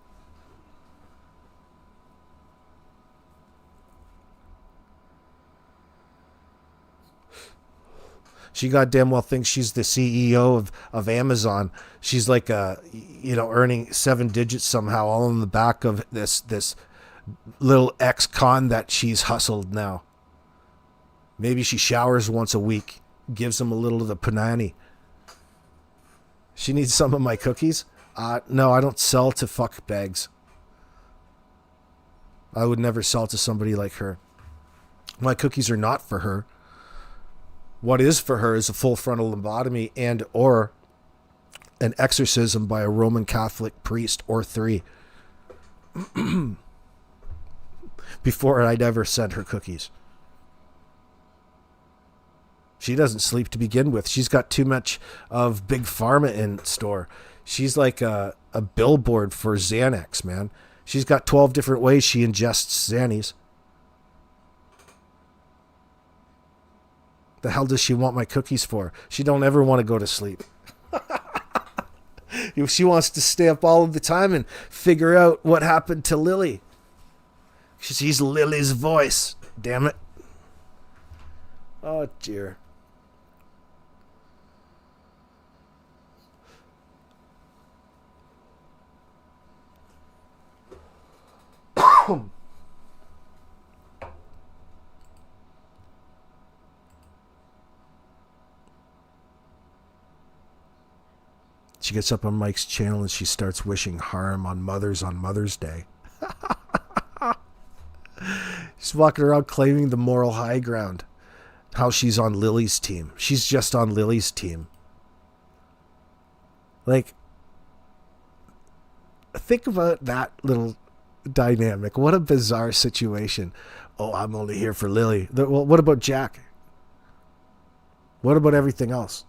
She goddamn well thinks she's the CEO of Amazon. She's like earning 7 digits somehow, all in the back of this little ex-con that she's hustled now. Maybe she showers once a week, gives him a little of the panani. She needs some of my cookies? No, I don't sell to fuck bags. I would never sell to somebody like her. My cookies are not for her. What is for her is a full frontal lobotomy and or an exorcism by a Roman Catholic priest or 3. Before I'd ever send her cookies. She doesn't sleep to begin with. She's got too much of Big Pharma in store. She's like a billboard for Xanax, man. She's got 12 different ways she ingests Xannies. The hell does she want my cookies for? She don't ever want to go to sleep. She wants to stay up all of the time and figure out what happened to Lily. She's Lily's voice. Damn it. Oh, dear. She gets up on Mike's channel and she starts wishing harm on Mother's Day. She's walking around claiming the moral high ground. How she's on Lily's team. She's just on Lily's team. Like, think about that little dynamic. What a bizarre situation. Oh, I'm only here for Lily. Well, what about Jack? What about everything else?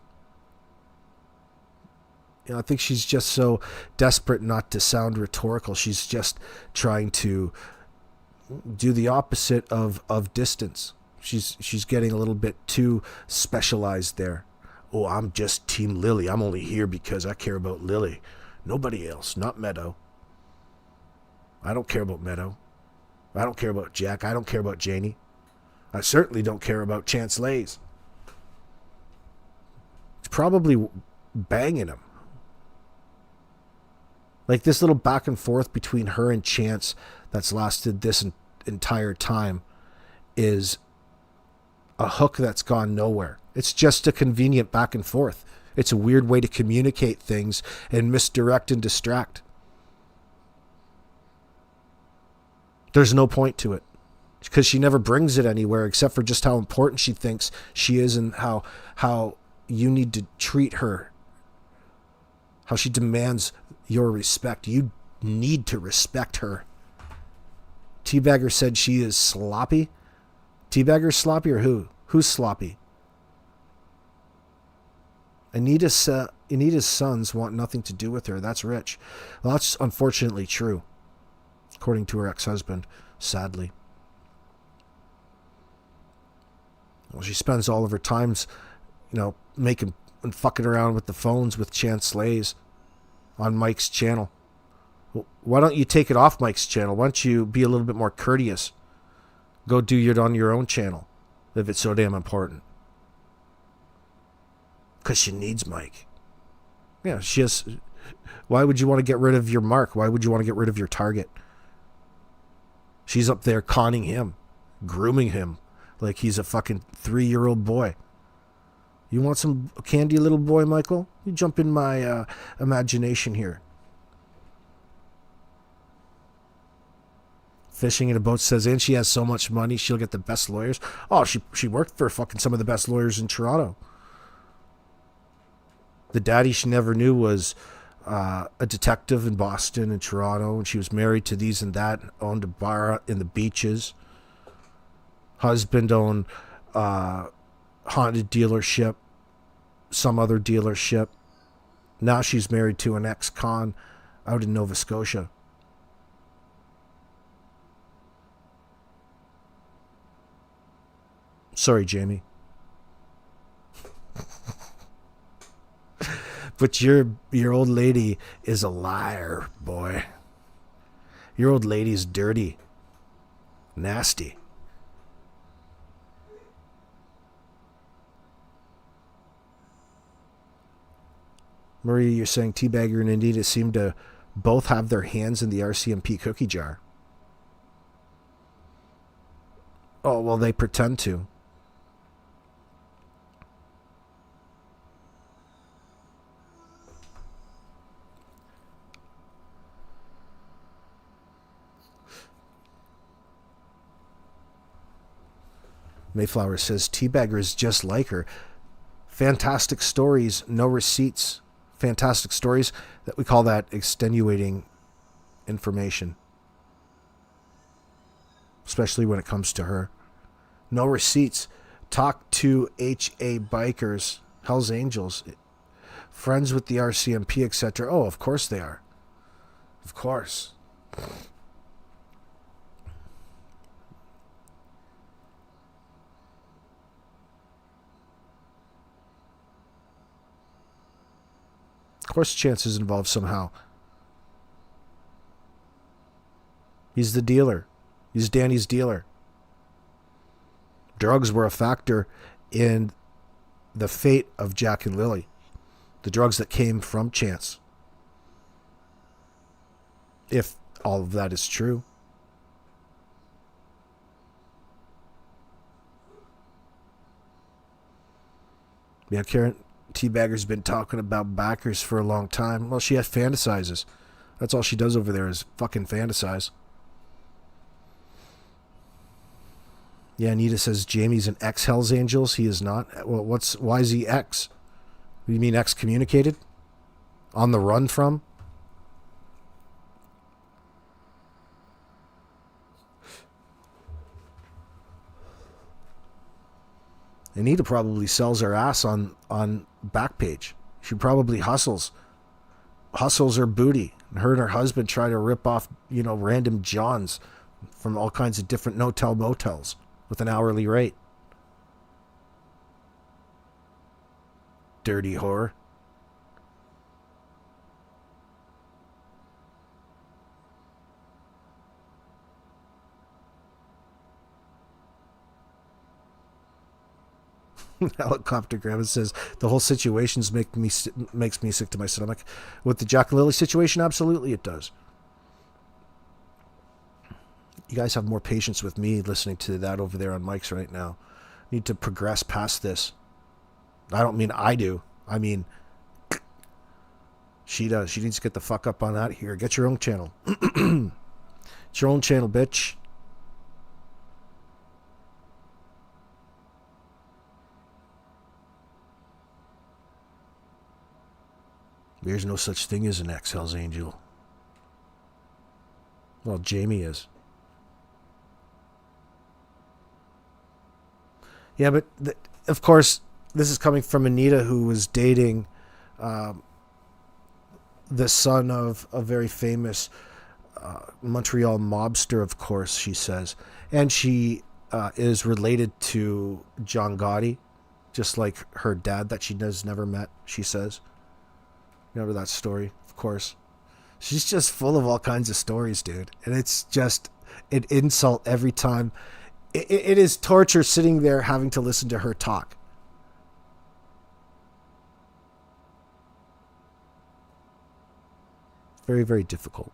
You know, I think she's just so desperate not to sound rhetorical. She's just trying to do the opposite of distance. She's getting a little bit too specialized there. Oh, I'm just Team Lily. I'm only here because I care about Lily. Nobody else. Not Meadow. I don't care about Meadow. I don't care about Jack. I don't care about Janie. I certainly don't care about Chance Lays. It's probably banging him. Like this little back and forth between her and Chance that's lasted this entire time is a hook that's gone nowhere. It's just a convenient back and forth. It's a weird way to communicate things and misdirect and distract. There's no point to it because she never brings it anywhere except for just how important she thinks she is and how you need to treat her. How she demands your respect. You need to respect her. Teabagger said she is sloppy. Teabagger's sloppy or who? Who's sloppy? Anita's sons want nothing to do with her. That's rich. Well, that's unfortunately true, according to her ex-husband, sadly. Well, she spends all of her times, making and fucking around with the phones with Chance Lays on Mike's channel. Well, why don't you take it off Mike's channel? Why don't you be a little bit more courteous? Go do it on your own channel if it's so damn important. Because she needs Mike. Yeah, she has. Why would you want to get rid of your mark? Why would you want to get rid of your target? She's up there conning him, grooming him like he's a fucking 3-year-old boy. You want some candy, little boy, Michael? You jump in my imagination here. Fishing in a boat says, and she has so much money, she'll get the best lawyers. Oh, she worked for fucking some of the best lawyers in Toronto. The daddy she never knew was a detective in Boston and Toronto, and she was married to these and that, owned a bar in the beaches. Husband owned haunted dealership, some other dealership. Now she's married to an ex-con out in Nova Scotia. Sorry, Jamie. But your old lady is a liar, boy. Your old lady's dirty. Nasty. Maria, you're saying Teabagger and Anita seem to both have their hands in the RCMP cookie jar. Oh, well, they pretend to. Mayflower says, Teabagger is just like her. Fantastic stories, no receipts. Fantastic stories. That we call that extenuating information. Especially when it comes to her. No receipts. Talk to HA bikers, Hells Angels, friends with the RCMP, etc. Oh, of course they are. Of course. Of course Chance is involved somehow. He's the dealer. He's Danny's dealer. Drugs were a factor in the fate of Jack and Lily. The drugs that came from Chance. If all of that is true. Yeah, Karen, Teabagger's been talking about backers for a long time. Well, she has fantasizes. That's all she does over there is fucking fantasize. Yeah, Anita says Jamie's an ex-Hells Angels. He is not. Well, why is he ex? You mean excommunicated? On the run from? Anita probably sells her ass on Backpage. She probably hustles her booty. Her and her husband try to rip off, random Johns from all kinds of different no-tell motels with an hourly rate. Dirty whore. Helicopter Grandma says the whole situation's makes me sick to my stomach. With the Jack Lilly situation, absolutely it does. You guys have more patience with me listening to that over there on mics right now. Need to progress past this. I don't mean I do. I mean she does. She needs to get the fuck up on that here. Get your own channel. It's your own channel, bitch. There's no such thing as an ex-Hells Angel. Well, Jamie is. Yeah, but of course, this is coming from Anita, who was dating the son of a very famous Montreal mobster, of course, she says. And she is related to John Gotti, just like her dad that she has never met, she says. Remember that story, of course. She's just full of all kinds of stories, dude. And it's just an insult every time. It is torture sitting there having to listen to her talk. Very, very difficult.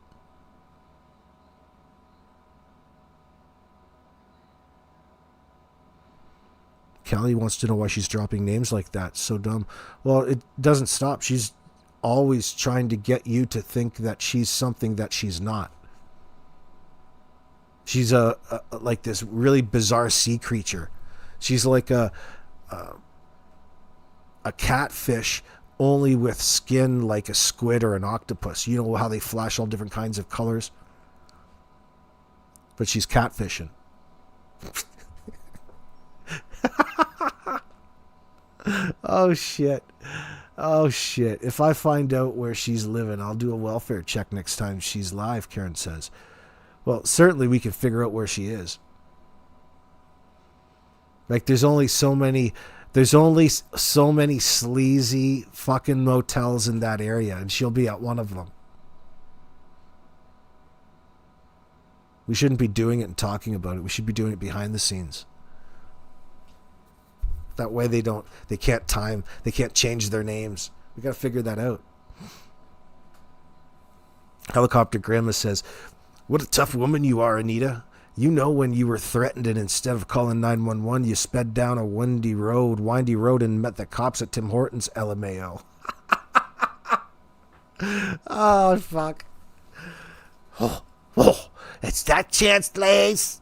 Callie wants to know why she's dropping names like that. So dumb. Well, it doesn't stop. She's always trying to get you to think that she's something that she's not. She's like this really bizarre sea creature. She's like a catfish, only with skin like a squid or an octopus. You know how they flash all different kinds of colors? But she's catfishing. Oh, shit. Oh, shit. If I find out where she's living, I'll do a welfare check next time she's live, Karen says. Well, certainly we can figure out where she is. Like, there's only so many sleazy fucking motels in that area, and she'll be at one of them. We shouldn't be doing it and talking about it. We should be doing it behind the scenes. That way they can't change their names. We got to figure that out. Helicopter Grandma says, what a tough woman you are, Anita. You know when you were threatened and instead of calling 911, you sped down a windy road and met the cops at Tim Hortons, LMAO. Oh, fuck. Oh, it's that chance, Lace.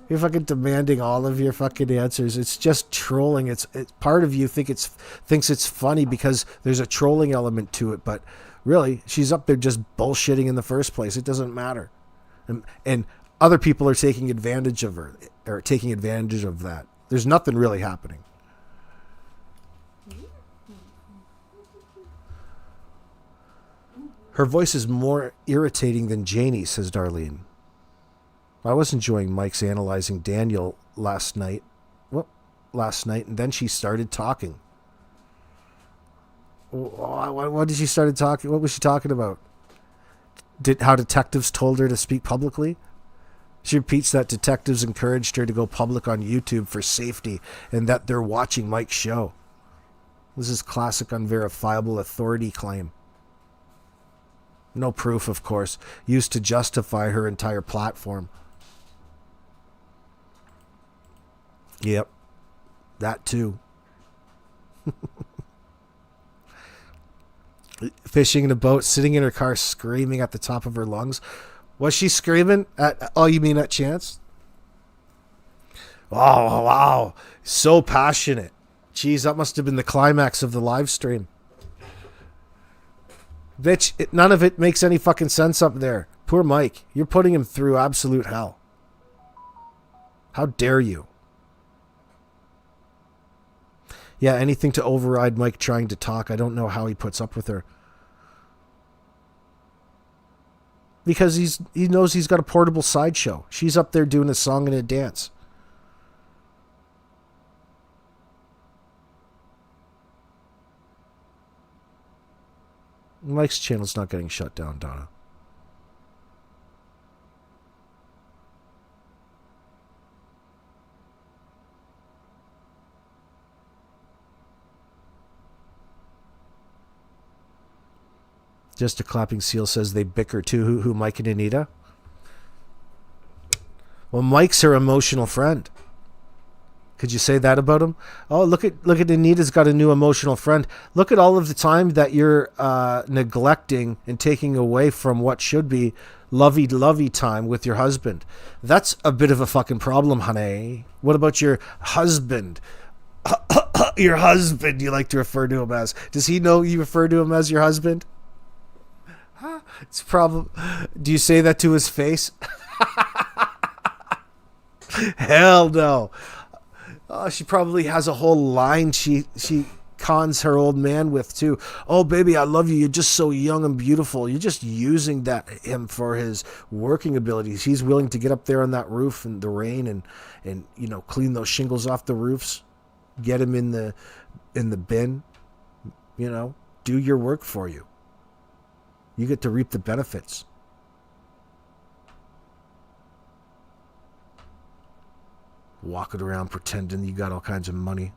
You're fucking demanding all of your fucking answers. It's just trolling. It's part of you thinks it's funny because there's a trolling element to it, but really, she's up there just bullshitting in the first place. It doesn't matter. And other people are taking advantage of her, or taking advantage of that. There's nothing really happening. Her voice is more irritating than Janie, says Darlene. I was enjoying Mike's analyzing Daniel last night, and then she started talking. What did she start talking? What was she talking about? How detectives told her to speak publicly? She repeats that detectives encouraged her to go public on YouTube for safety and that they're watching Mike's show. This is classic unverifiable authority claim. No proof, of course, used to justify her entire platform. Yep, that too. Fishing in a boat, sitting in her car, screaming at the top of her lungs. Was she screaming at? Oh, you mean at Chance? Oh, wow. So passionate. Jeez, that must have been the climax of the live stream. Bitch, none of it makes any fucking sense up there. Poor Mike. You're putting him through absolute hell. How dare you? Yeah, anything to override Mike trying to talk. I don't know how he puts up with her. Because he knows he's got a portable sideshow. She's up there doing a song and a dance. Mike's channel's not getting shut down, Donna. Just a clapping seal says they bicker too. Who Mike and Anita? Well, Mike's her emotional friend. Could you say that about him? Oh, look at Anita's got a new emotional friend. Look at all of the time that you're neglecting and taking away from what should be lovey-dovey time with your husband. That's a bit of a fucking problem, honey. What about your husband? Your husband, you like to refer to him as. Does he know you refer to him as your husband? It's probably. Do you say that to his face? Hell no. Oh, she probably has a whole line she cons her old man with too. Oh, baby, I love you. You're just so young and beautiful. You're just using him for his working abilities. He's willing to get up there on that roof in the rain and clean those shingles off the roofs. Get him in the bin. Do your work for you. You get to reap the benefits. Walking around pretending you got all kinds of money.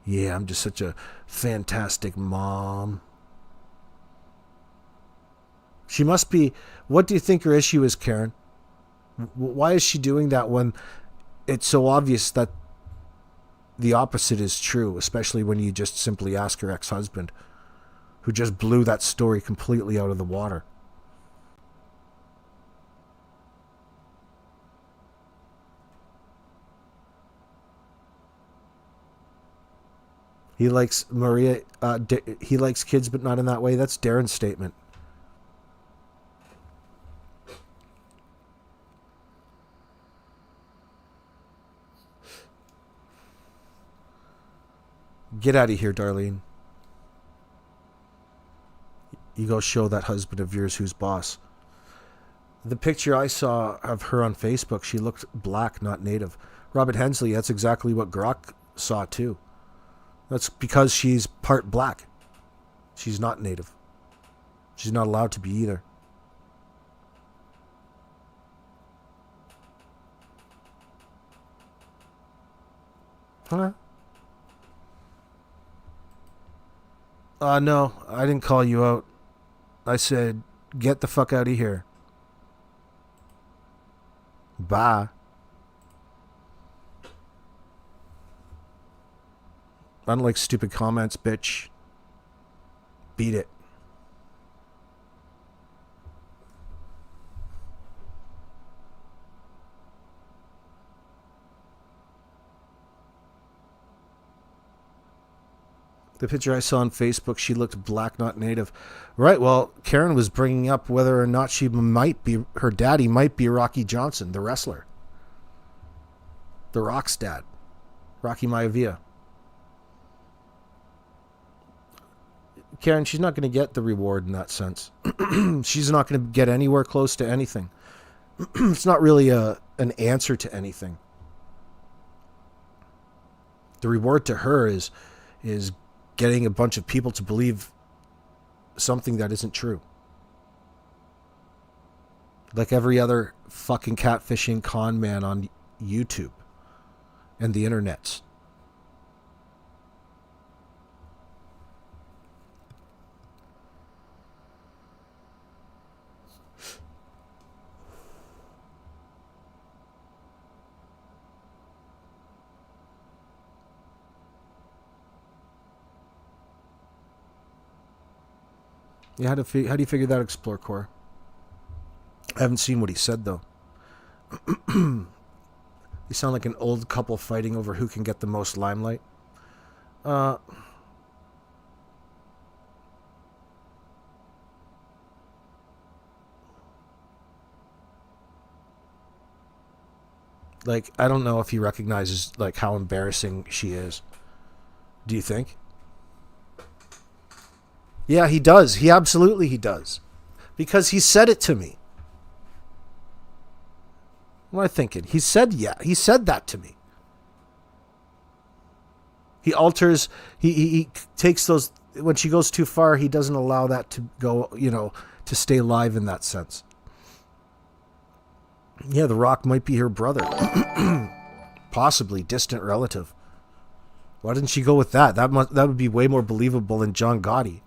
Yeah, I'm just such a fantastic mom. She must be... What do you think her issue is, Karen? Why is she doing that when it's so obvious that the opposite is true, especially when you just simply ask her ex-husband, who just blew that story completely out of the water? He likes Maria. He likes kids, but not in that way. That's Darren's statement. Get out of here, Darlene. You go show that husband of yours who's boss. The picture I saw of her on Facebook, she looked black, not native. Robert Hensley, that's exactly what Grok saw too. That's because she's part black. She's not native. She's not allowed to be either. Huh? No, I didn't call you out. I said, get the fuck out of here. Bye. I don't like stupid comments, bitch. Beat it. The picture I saw on Facebook, she looked black, not native. Right, well, Karen was bringing up whether or not her daddy might be Rocky Johnson, the wrestler. The Rock's dad. Rocky Maivia. Karen, she's not going to get the reward in that sense. She's not going to get anywhere close to anything. It's not really an answer to anything. The reward to her is getting a bunch of people to believe something that isn't true. Like every other fucking catfishing con man on YouTube and the internets. Yeah, how do you figure that, Explore Core? I haven't seen what he said, though. You sound like an old couple fighting over who can get the most limelight. Like, I don't know if he recognizes, like, how embarrassing she is. Do you think? Yeah, he does. He absolutely does. Because he said it to me. What am I thinking? He said that to me. He alters, he takes those, when she goes too far, he doesn't allow that to go, to stay alive in that sense. Yeah, The Rock might be her brother. Possibly distant relative. Why didn't she go with that? That would be way more believable than John Gotti.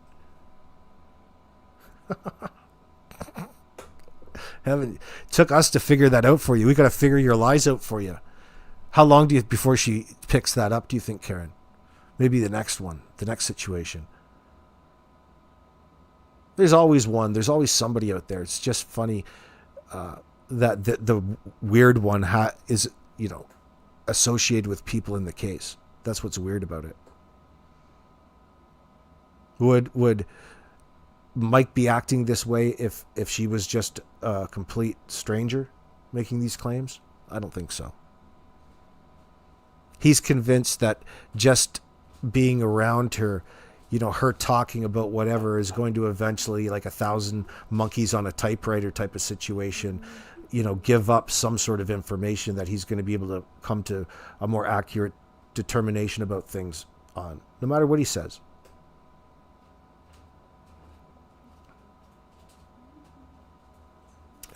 Took us to figure that out for you. We got to figure your lies out for you. How long before she picks that up, do you think, Karen? Maybe the next one, the next situation. There's always one. There's always somebody out there. It's just funny that the weird one is, associated with people in the case. That's what's weird about it. Would Mike be acting this way if she was just a complete stranger making these claims? I don't think so. He's convinced that just being around her, her talking about whatever is going to eventually, like 1,000 monkeys on a typewriter type of situation, give up some sort of information that he's going to be able to come to a more accurate determination about things on, no matter what he says.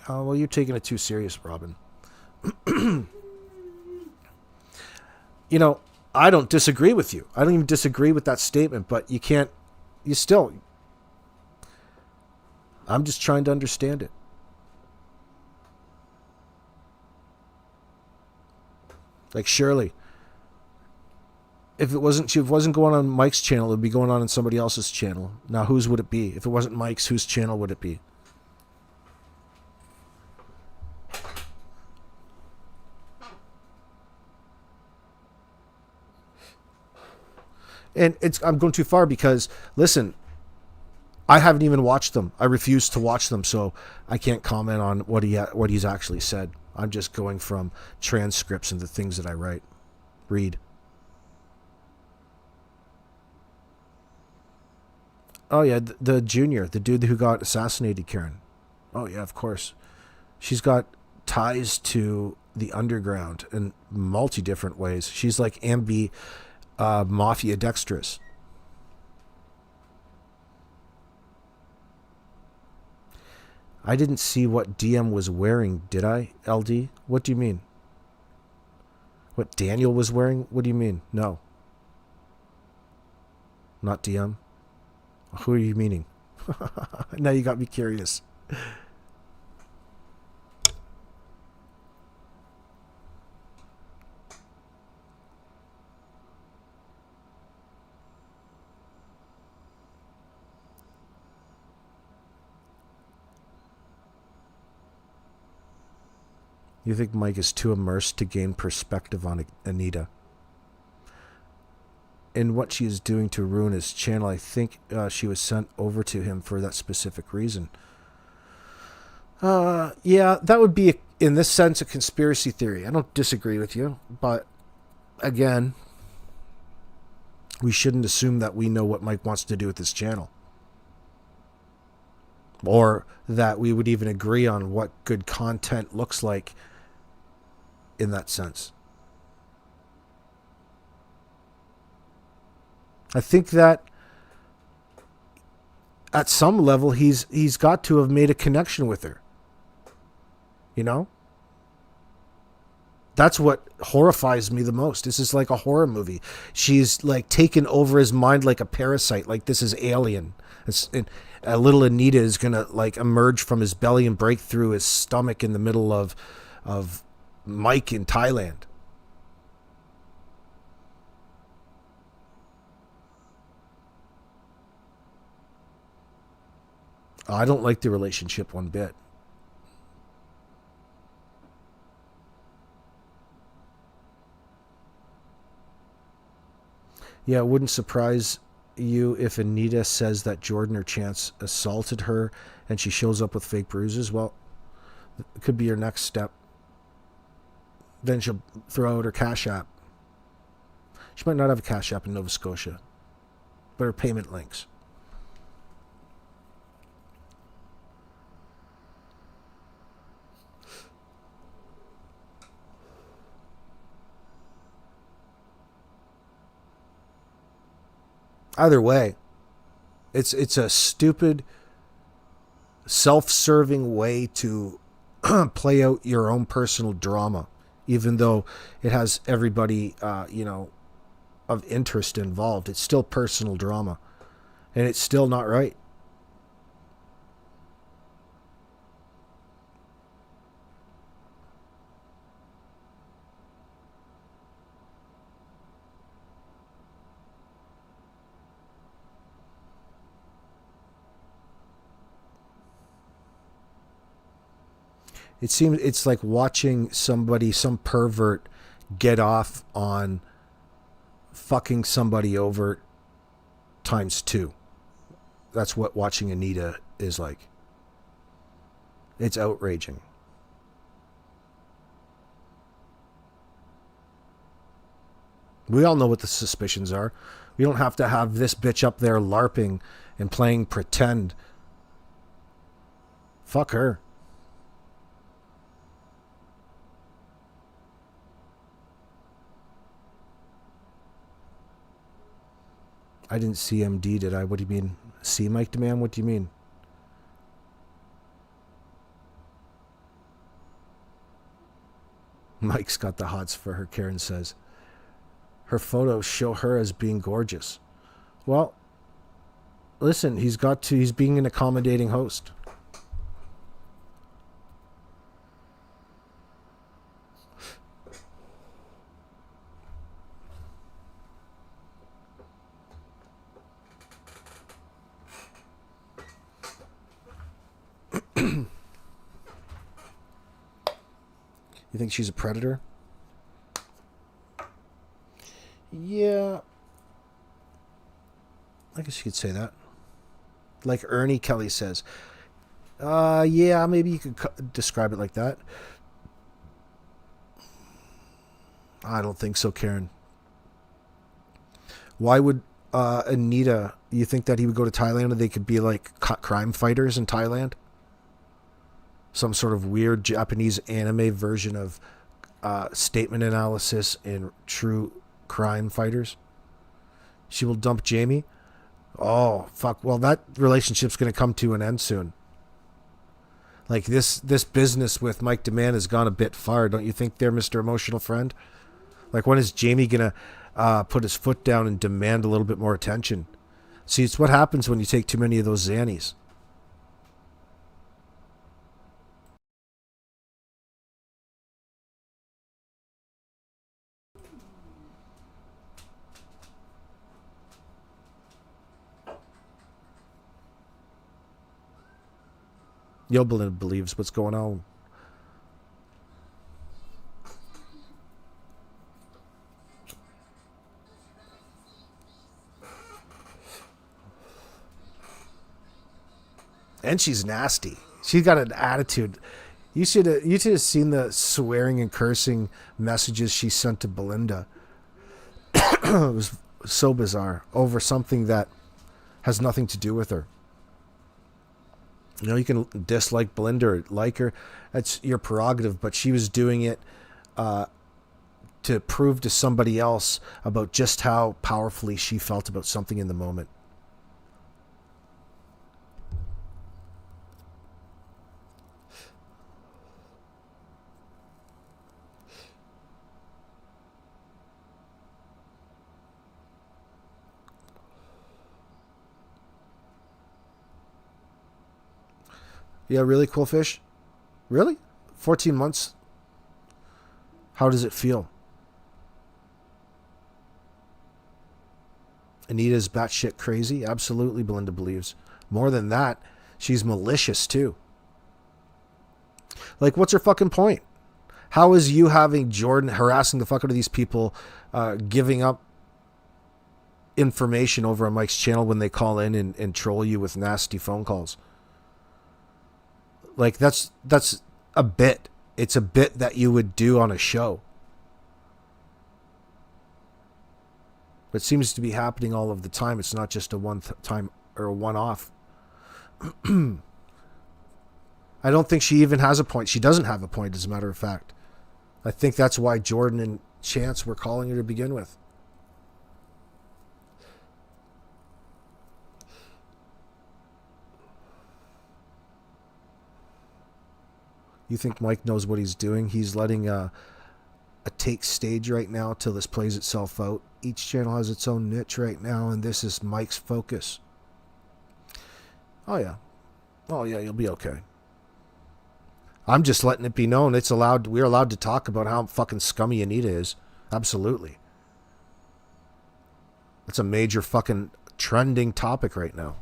Oh, well, you're taking it too serious, Robin. I don't disagree with you. I don't even disagree with that statement, but I'm just trying to understand it. Like Shirley, if it wasn't going on Mike's channel, it would be going on somebody else's channel. Now, whose would it be? If it wasn't Mike's, whose channel would it be? And I'm going too far because, listen, I haven't even watched them. I refuse to watch them, so I can't comment on what he's actually said. I'm just going from transcripts and the things that I read. Oh yeah, the junior, the dude who got assassinated, Karen. Oh yeah, of course. She's got ties to the underground in multi different ways. She's like mafia dexterous. I didn't see what DM was wearing, did I, LD? What do you mean? What Daniel was wearing? What do you mean? No. Not DM. Who are you meaning? Now you got me curious. You think Mike is too immersed to gain perspective on Anita? In what she is doing to ruin his channel, I think she was sent over to him for that specific reason. Yeah, that would be, in this sense, a conspiracy theory. I don't disagree with you, but again, we shouldn't assume that we know what Mike wants to do with his channel. Or that we would even agree on what good content looks like in that sense. I think that at some level he's got to have made a connection with her. That's what horrifies me the most. This is like a horror movie. She's like taken over his mind like a parasite, like this is Alien. A little Anita is gonna like emerge from his belly and break through his stomach in the middle of Mike in Thailand. I don't like the relationship one bit. Yeah, it wouldn't surprise you if Anita says that Jordan or Chance assaulted her and she shows up with fake bruises. Well, it could be your next step. Then she'll throw out her Cash App. She might not have a Cash App in Nova Scotia, but her payment links. Either way, it's a stupid, self-serving way to play out your own personal drama, even though it has everybody, of interest involved. It's still personal drama, and it's still not right. It seems it's like watching somebody, some pervert, get off on fucking somebody over times two. That's what watching Anita is like. It's outraging. We all know what the suspicions are. We don't have to have this bitch up there LARPing and playing pretend. Fuck her. I didn't see MD, did I? What do you mean? See Mike Demand? What do you mean? Mike's got the hots for her, Karen says. Her photos show her as being gorgeous. Well, listen, he's being an accommodating host. You think she's a predator? Yeah. I guess you could say that. Like Ernie Kelly says. Yeah, maybe you could describe it like that. I don't think so, Karen. Why would Anita, you think that he would go to Thailand and they could be like crime fighters in Thailand? Some sort of weird Japanese anime version of statement analysis and true crime fighters. She will dump Jamie. Oh, fuck. Well, that relationship's going to come to an end soon. Like, this business with Mike Demand has gone a bit far, don't you think there, Mr. Emotional Friend? Like, when is Jamie going to put his foot down and demand a little bit more attention? See, it's what happens when you take too many of those Xannies. Yoblin believes what's going on. And she's nasty. She's got an attitude. You should have seen the swearing and cursing messages she sent to Belinda. It was so bizarre over something that has nothing to do with her. You know, you can dislike Belinda or like her. That's your prerogative, but she was doing it to prove to somebody else about just how powerfully she felt about something in the moment. Yeah, really, cool fish? Really? 14 months? How does it feel? Anita's batshit crazy? Absolutely, Belinda believes. More than that, she's malicious too. Like, what's her fucking point? How is you having Jordan harassing the fuck out of these people, giving up information over on Mike's channel when they call in and troll you with nasty phone calls. Like, that's a bit. It's a bit that you would do on a show. It seems to be happening all of the time. It's not just a one-time or a one-off. I don't think she even has a point. She doesn't have a point, as a matter of fact. I think that's why Jordan and Chance were calling her to begin with. You think Mike knows what he's doing? He's letting a take stage right now till this plays itself out. Each channel has its own niche right now, and this is Mike's focus. Oh yeah, you'll be okay. I'm just letting it be known we're allowed to talk about how fucking scummy Anita is. Absolutely. It's a major fucking trending topic right now.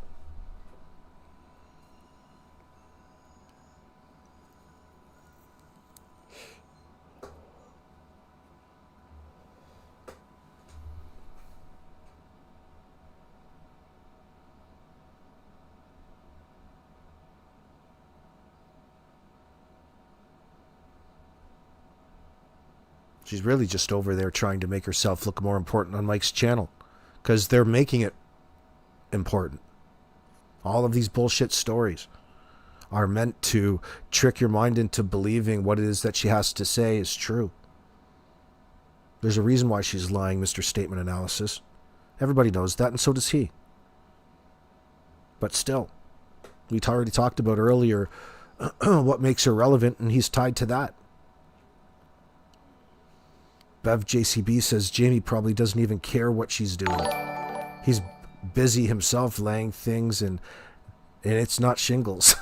She's really just over there trying to make herself look more important on Mike's channel, because they're making it important. All of these bullshit stories are meant to trick your mind into believing what it is that she has to say is true. There's a reason why she's lying, Mr. Statement Analysis. Everybody knows that, and so does he. But still, we already talked about earlier what makes her relevant, and he's tied to that. Bev JCB says Jamie probably doesn't even care what she's doing. He's busy himself laying things, and it's not shingles.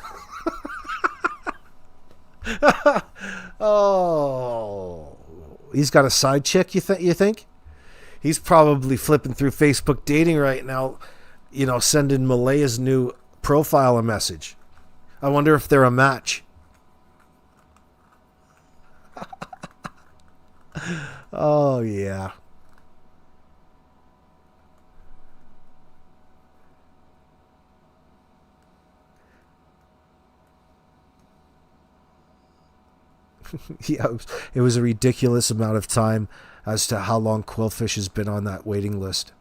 Oh, he's got a side chick. You think? He's probably flipping through Facebook dating right now, sending Malaya's new profile a message. I wonder if they're a match. Oh, yeah. Yeah, it was a ridiculous amount of time as to how long Quillfish has been on that waiting list.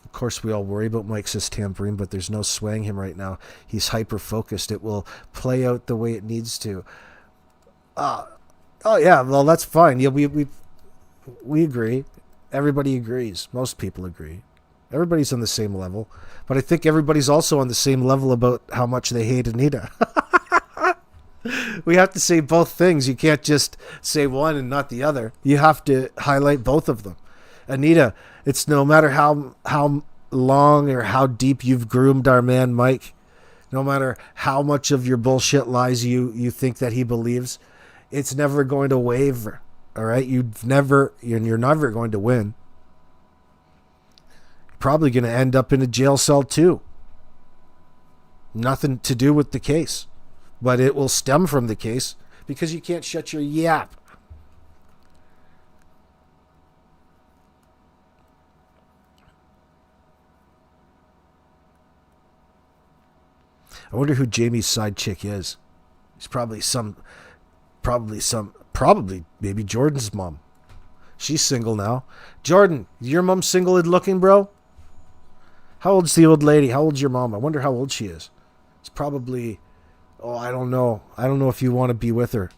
Of course, we all worry about Mike's tambourine, but there's no swaying him right now. He's hyper-focused. It will play out the way it needs to. Oh, yeah, well, that's fine. Yeah, we agree. Everybody agrees. Most people agree. Everybody's on the same level. But I think everybody's also on the same level about how much they hate Anita. We have to say both things. You can't just say one and not the other. You have to highlight both of them. Anita, it's no matter how long or how deep you've groomed our man Mike, no matter how much of your bullshit lies you think that he believes, it's never going to waver. All right? You're never going to win. You're probably going to end up in a jail cell too. Nothing to do with the case, but it will stem from the case because you can't shut your yap. I wonder who Jamie's side chick is. He's probably maybe Jordan's mom. She's single now. Jordan, your mom single and looking, bro? How old's the old lady? How old's your mom? I wonder how old she is. It's probably, I don't know. I don't know if you want to be with her.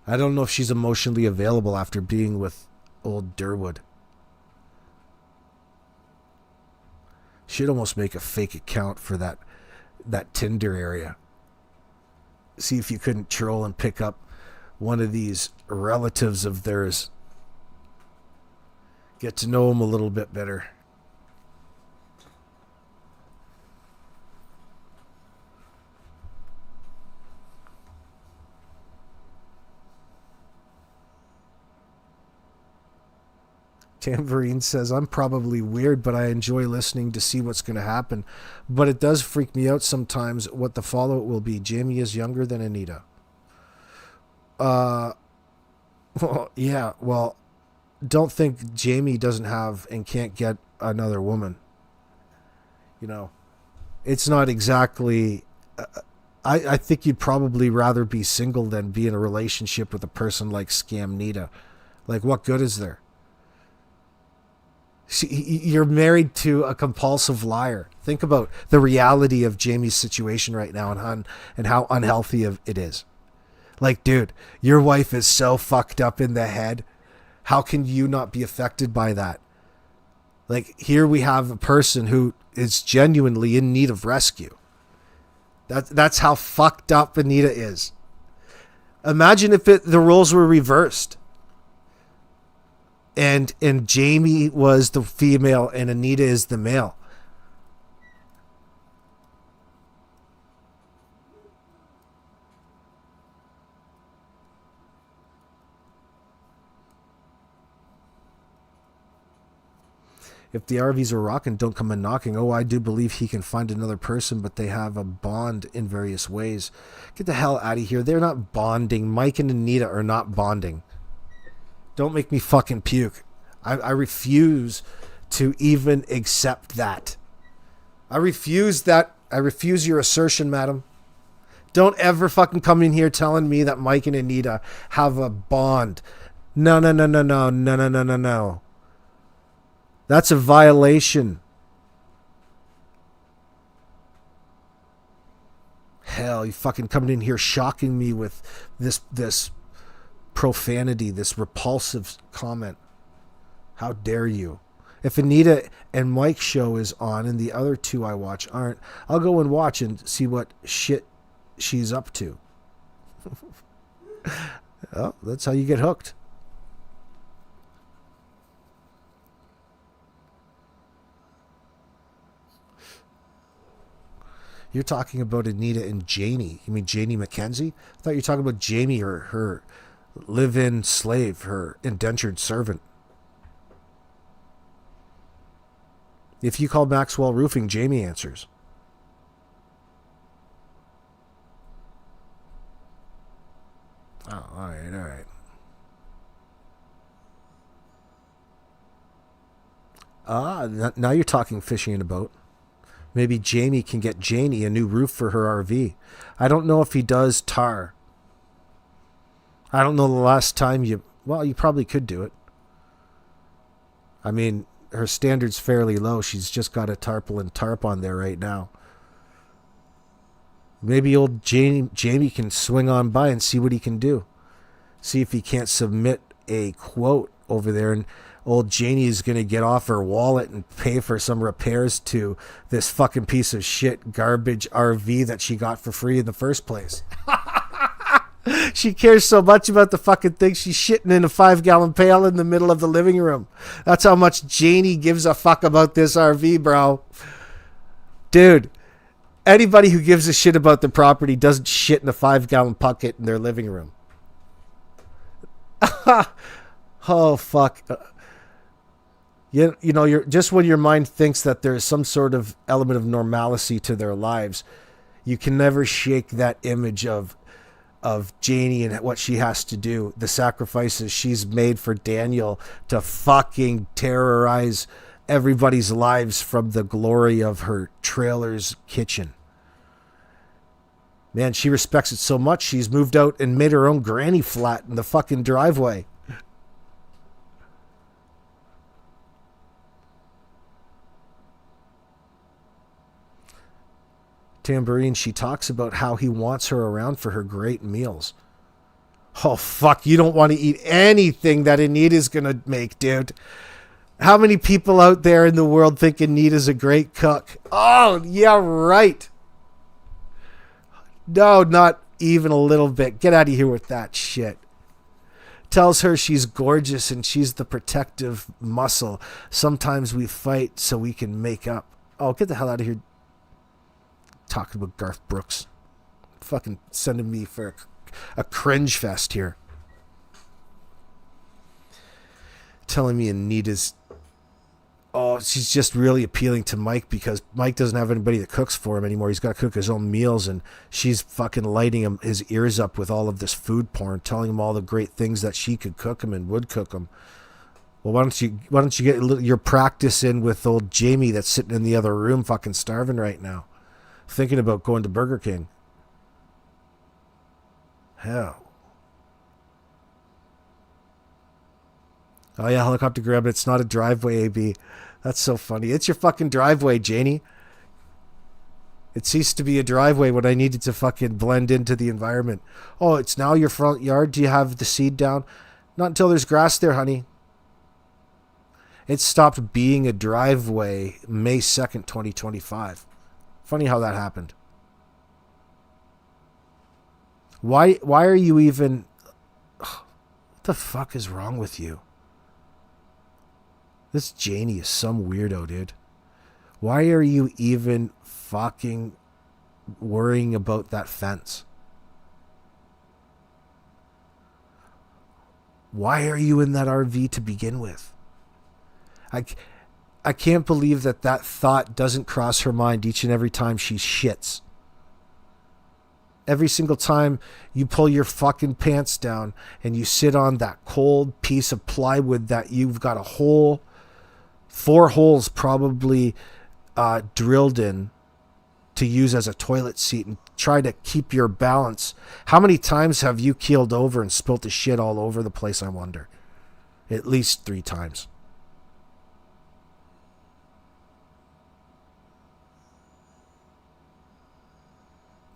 I don't know if she's emotionally available after being with old Derwood. Should almost make a fake account for that Tinder area. See if you couldn't troll and pick up one of these relatives of theirs. Get to know them a little bit better. Tambourine says, I'm probably weird, but I enjoy listening to see what's going to happen. But it does freak me out sometimes what the fallout will be. Jamie is younger than Anita. Well, yeah, well, don't think Jamie doesn't have and can't get another woman. You know, it's not exactly... I think you'd probably rather be single than be in a relationship with a person like Scamita. Like, what good is there? You're married to a compulsive liar. Think about the reality of Jamie's situation right now and how unhealthy it is. Like, dude, your wife is so fucked up in the head. How can you not be affected by that? Like, here we have a person who is genuinely in need of rescue. That's how fucked up Anita is. Imagine if the roles were reversed. And Jamie was the female and Anita is the male. If the RVs are rocking, don't come in knocking. Oh, I do believe he can find another person, but they have a bond in various ways. Get the hell out of here. They're not bonding. Mike and Anita are not bonding. Don't make me fucking puke. I refuse to even accept that. I refuse that. I refuse your assertion, madam. Don't ever fucking come in here telling me that Mike and Anita have a bond. No. That's a violation. Hell, you fucking coming in here shocking me with this profanity, this repulsive comment. How dare you? If Anita and Mike's show is on and the other two I watch aren't, I'll go and watch and see what shit she's up to. Well, that's how you get hooked. You're talking about Anita and Janie. You mean Janie McKenzie? I thought you were talking about Jamie, her live-in slave, her indentured servant. If you call Maxwell Roofing, Jamie answers. Oh, all right. Now you're talking fishing in a boat. Maybe Jamie can get Janie a new roof for her RV. I don't know if he does tar. I don't know the last time you probably could do it. I mean, her standard's fairly low. She's just got a tarpaulin tarp on there right now. Maybe old Jamie can swing on by and see what he can do. See if he can't submit a quote over there, and old Janie is going to get off her wallet and pay for some repairs to this fucking piece of shit garbage RV that she got for free in the first place. She cares so much about the fucking thing, she's shitting in a 5-gallon pail in the middle of the living room. That's how much Janie gives a fuck about this RV, bro. Dude, anybody who gives a shit about the property doesn't shit in a 5-gallon bucket in their living room. Oh, fuck. You know, you're just when your mind thinks that there's some sort of element of normalcy to their lives, you can never shake that image of Janie and what she has to do, the sacrifices she's made for Daniel to fucking terrorize everybody's lives from the glory of her trailer's kitchen. Man, she respects it so much, she's moved out and made her own granny flat in the fucking driveway. Tambourine, she talks about how he wants her around for her great meals. Oh, fuck, you don't want to eat anything that Anita's going to make, dude. How many people out there in the world think Anita's a great cook? Oh, yeah, right. No, not even a little bit. Get out of here with that shit. Tells her she's gorgeous and she's the protective muscle. Sometimes we fight so we can make up. Oh, get the hell out of here. Talking about Garth Brooks. Fucking sending me for a cringe fest here. Telling me Anita's Oh, she's just really appealing to Mike because Mike doesn't have anybody that cooks for him anymore. He's got to cook his own meals, and she's fucking lighting his ears up with all of this food porn, telling him all the great things that she could cook him and would cook him. Well, why don't you get your practice in with old Jamie that's sitting in the other room fucking starving right now, thinking about going to Burger King. Hell. Oh yeah, helicopter grab. It's not a driveway, AB. That's so funny. It's your fucking driveway, Janie. It ceased to be a driveway when I needed to fucking blend into the environment. Oh, it's now your front yard? Do you have the seed down? Not until there's grass there, honey. It stopped being a driveway May 2nd, 2025. Funny how that happened. Why are you even... What the fuck is wrong with you? This Janie is some weirdo, dude. Why are you even fucking worrying about that fence? Why are you in that RV to begin with? I can't believe that thought doesn't cross her mind each and every time she shits. Every single time you pull your fucking pants down and you sit on that cold piece of plywood that you've got a hole, 4 holes probably drilled in to use as a toilet seat and try to keep your balance. How many times have you keeled over and spilt the shit all over the place, I wonder? At least 3 times.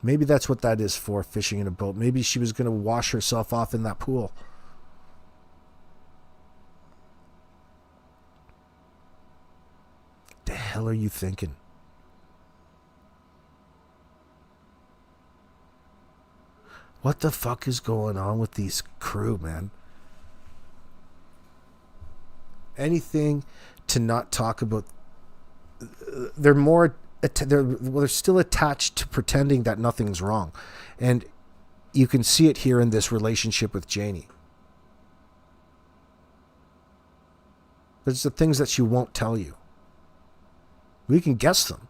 Maybe that's what that is for, fishing in a boat. Maybe she was going to wash herself off in that pool. The hell are you thinking? What the fuck is going on with these crew, man? Anything to not talk about. They're still attached to pretending that nothing's wrong. And you can see it here in this relationship with Janie. There's the things that she won't tell you. We can guess them.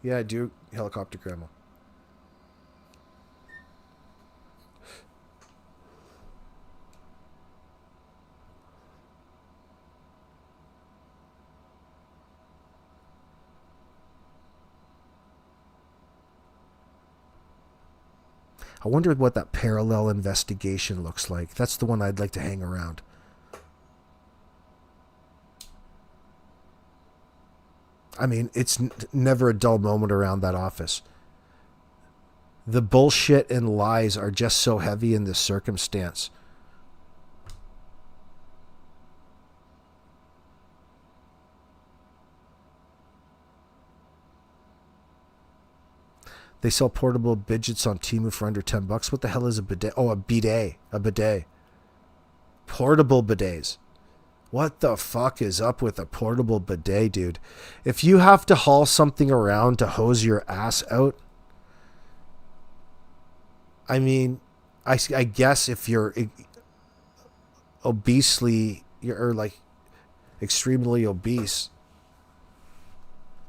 Yeah, I do. Helicopter grandma. I wonder what that parallel investigation looks like. That's the one I'd like to hang around. I mean, it's never a dull moment around that office. The bullshit and lies are just so heavy in this circumstance. They sell portable bidgets on Temu for under $10. What the hell is a bidet? Oh, a bidet. A bidet. Portable bidets. What the fuck is up with a portable bidet, dude? If you have to haul something around to hose your ass out, I mean, I guess if you're or like extremely obese.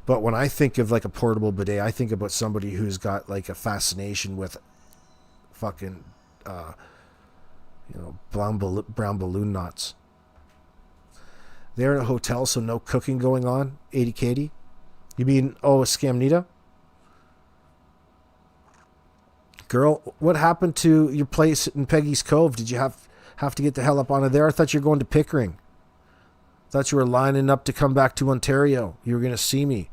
But when I think of like a portable bidet, I think about somebody who's got like a fascination with fucking, brown balloon knots. They're in a hotel, so no cooking going on. 80 Katie. You mean, Scamita? Girl, what happened to your place in Peggy's Cove? Did you have to get the hell up out of there? I thought you were going to Pickering. Thought you were lining up to come back to Ontario. You were going to see me.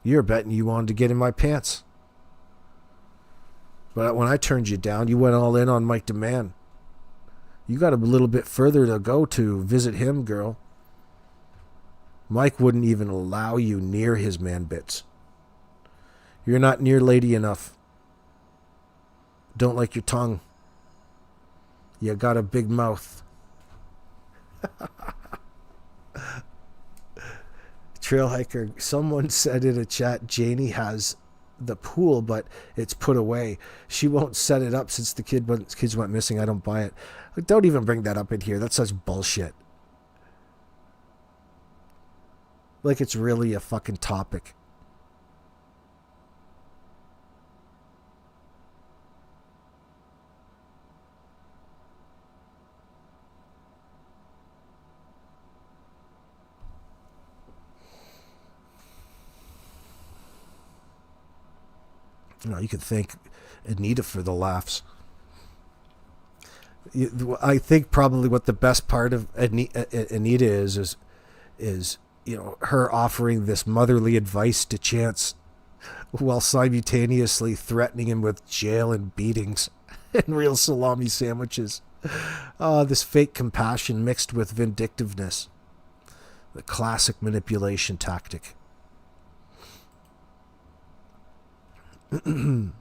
You're betting you wanted to get in my pants. But when I turned you down, you went all in on Mike Demand. You got a little bit further to go to visit him, girl. Mike wouldn't even allow you near his man bits. You're not near lady enough. Don't like your tongue. You got a big mouth. Trail hiker. Someone said in a chat, Janie has the pool, but it's put away. She won't set it up since the kids went missing. I don't buy it. Don't even bring that up in here. That's such bullshit. Like it's really a fucking topic. You know, you could thank Anita for the laughs. I think probably what the best part of Anita is you know, her offering this motherly advice to Chance while simultaneously threatening him with jail and beatings and real salami sandwiches. This fake compassion mixed with vindictiveness. The classic manipulation tactic. Oh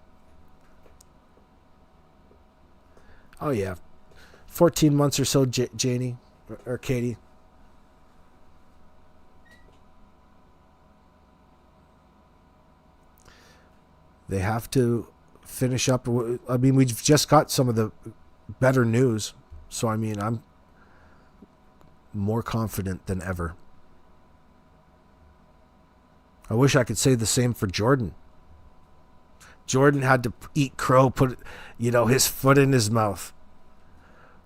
yeah, 14 months or so, Janie or Katie. They have to finish up. I mean, we've just got some of the better news, so I mean, I'm more confident than ever. I wish I could say the same for Jordan. Jordan had to eat crow, put, you know, his foot in his mouth.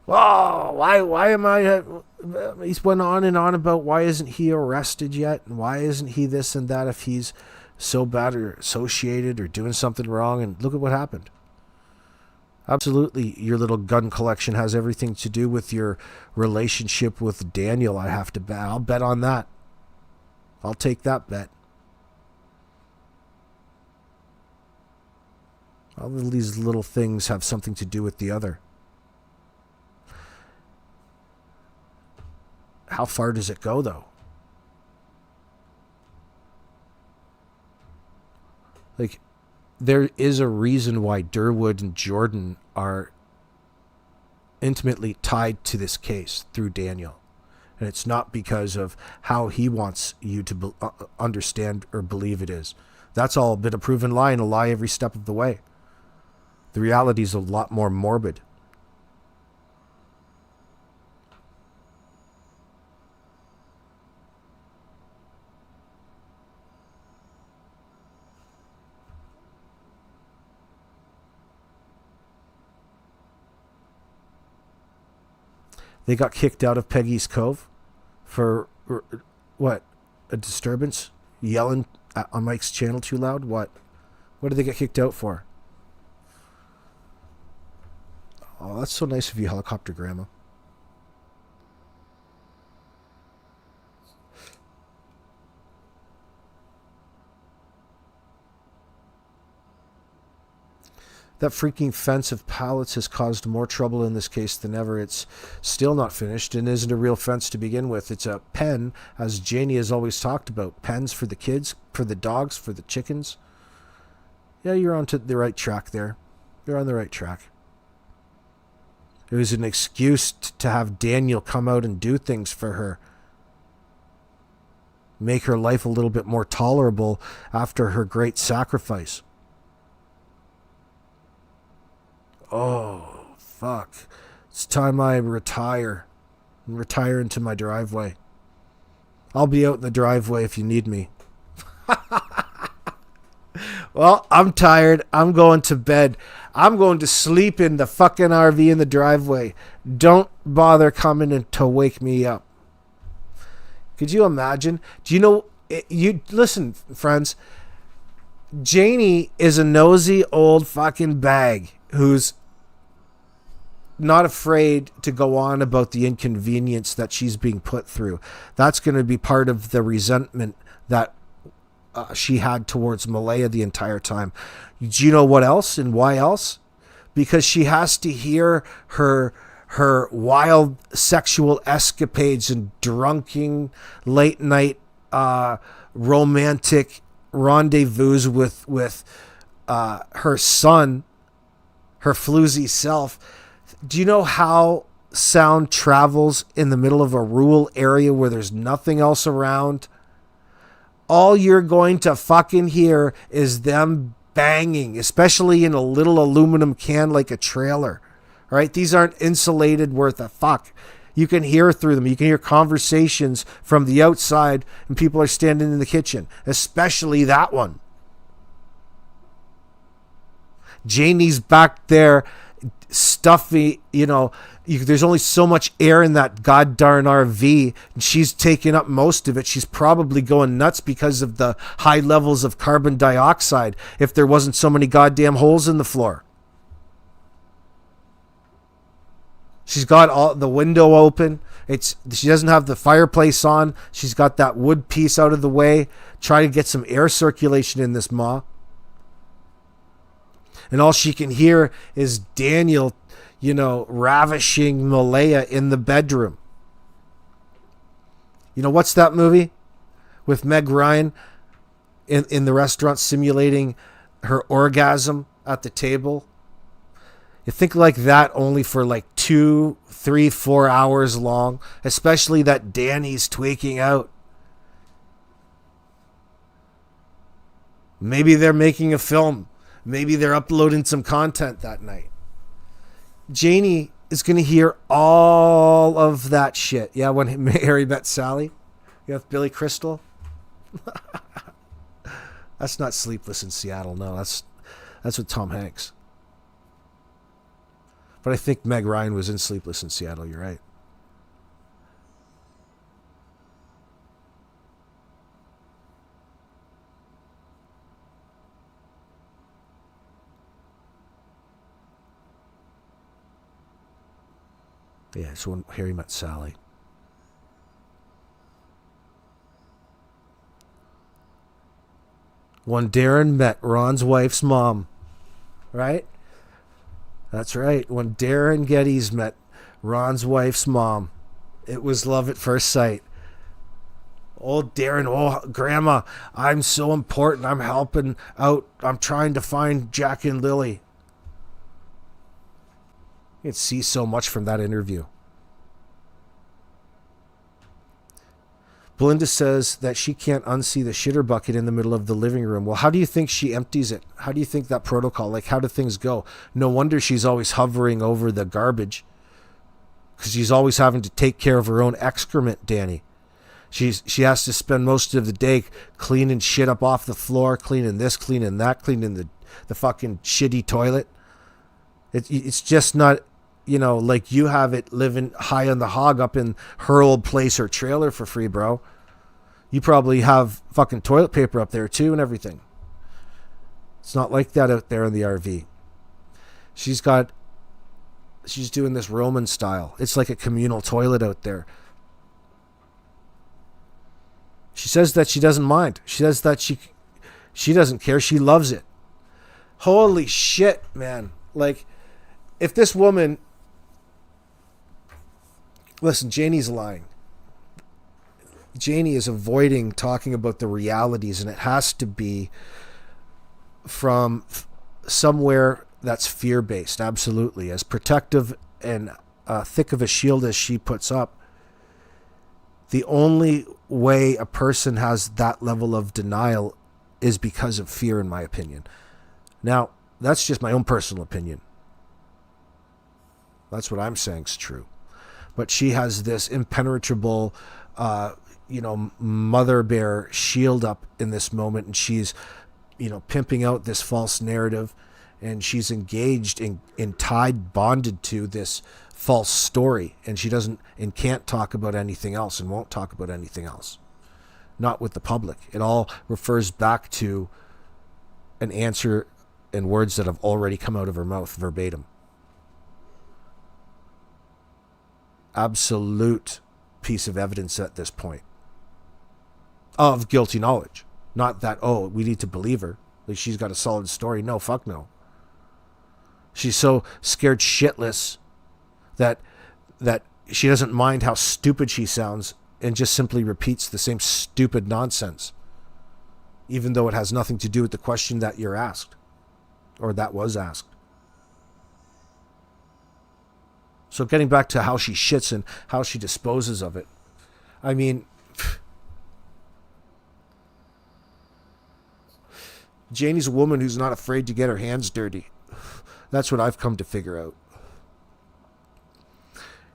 Whoa, why am I... He's went on and on about why isn't he arrested yet? And why isn't he this and that if he's so bad or associated or doing something wrong? And look at what happened. Absolutely, your little gun collection has everything to do with your relationship with Daniel, I have to bet. I'll bet on that. I'll take that bet. All of these little things have something to do with the other. How far does it go, though? Like, there is a reason why Derwood and Jordan are intimately tied to this case through Daniel. And it's not because of how he wants you to understand or believe it is. That's all been a proven lie and a lie every step of the way. The reality is a lot more morbid. They got kicked out of Peggy's Cove for, what, a disturbance? Yelling on Mike's channel too loud? What did they get kicked out for? Oh, that's so nice of you, Helicopter Grandma. That freaking fence of pallets has caused more trouble in this case than ever. It's still not finished and isn't a real fence to begin with. It's a pen, as Janie has always talked about. Pens for the kids, for the dogs, for the chickens. Yeah, you're on to the right track there. You're on the right track. It was an excuse to have Daniel come out and do things for her. Make her life a little bit more tolerable after her great sacrifice. Oh, fuck. It's time I retire. And retire into my driveway. I'll be out in the driveway if you need me. Well, I'm tired. I'm going to bed. I'm going to sleep in the fucking RV in the driveway. Don't bother coming in to wake me up. Could you imagine? Do you know... You listen, friends. Janie is a nosy old fucking bag who's not afraid to go on about the inconvenience that she's being put through. That's going to be part of the resentment that she had towards Malaya the entire time. Do you know what else and why else? Because she has to hear her wild sexual escapades and drunken late night romantic rendezvous with her son, her floozy self. Do you know how sound travels in the middle of a rural area where there's nothing else around? all you're going to fucking hear is them banging, especially in a little aluminum can like a trailer. All right? These aren't insulated worth a fuck. You can hear through them. You can hear conversations from the outside, and people are standing in the kitchen, especially that one. Janie's back there, stuffy, there's only so much air in that goddarn RV, and she's taking up most of it. She's probably going nuts because of the high levels of carbon dioxide if there wasn't so many goddamn holes in the floor. She's got all the window open. She doesn't have the fireplace on. She's got that wood piece out of the way. Try to get some air circulation in this maw. And all she can hear is Daniel, ravishing Malaya in the bedroom. What's that movie with Meg Ryan in the restaurant simulating her orgasm at the table? You think like that only for like 2, 3, 4 hours long, especially that Danny's tweaking out. Maybe they're making a film. Maybe they're uploading some content that night. Janie is going to hear all of that shit. Yeah, when Harry met Sally. You have Billy Crystal. That's not Sleepless in Seattle. No, that's with Tom Hanks. But I think Meg Ryan was in Sleepless in Seattle. You're right. Yeah, so when Harry met Sally. When Darren met Ron's wife's mom. Right? That's right. When Darren Getty's met Ron's wife's mom, it was love at first sight. Oh, Darren, Grandma, I'm so important. I'm helping out. I'm trying to find Jack and Lilly. You can see so much from that interview. Belinda says that she can't unsee the shitter bucket in the middle of the living room. Well, how do you think she empties it? How do you think that protocol, how do things go? No wonder she's always hovering over the garbage, because she's always having to take care of her own excrement, Danny. She has to spend most of the day cleaning shit up off the floor, cleaning this, cleaning that, cleaning the fucking shitty toilet. It's just not, like you have it living high on the hog up in her old place or trailer for free, bro. You probably have fucking toilet paper up there too and everything. It's not like that out there in the RV. She's doing this Roman style. It's like a communal toilet out there. She says that she doesn't mind. She says that she doesn't care. She loves it. Holy shit, man. If this woman... Listen, Janie's lying. Janie is avoiding talking about the realities, and it has to be from somewhere that's fear-based, absolutely. As protective and thick of a shield as she puts up, the only way a person has that level of denial is because of fear, in my opinion. Now, that's just my own personal opinion. That's what I'm saying is true. But she has this impenetrable, mother bear shield up in this moment, and she's, pimping out this false narrative, and she's engaged in tied, bonded to this false story, and she doesn't and can't talk about anything else and won't talk about anything else. Not with the public. It all refers back to an answer and words that have already come out of her mouth verbatim. Absolute piece of evidence at this point of guilty knowledge. Not that, we need to believe her. She's got a solid story. No, fuck no. She's so scared shitless that she doesn't mind how stupid she sounds and just simply repeats the same stupid nonsense, even though it has nothing to do with the question that you're asked or that was asked. So getting back to how she shits and how she disposes of it. I mean, Janie's a woman who's not afraid to get her hands dirty. That's what I've come to figure out.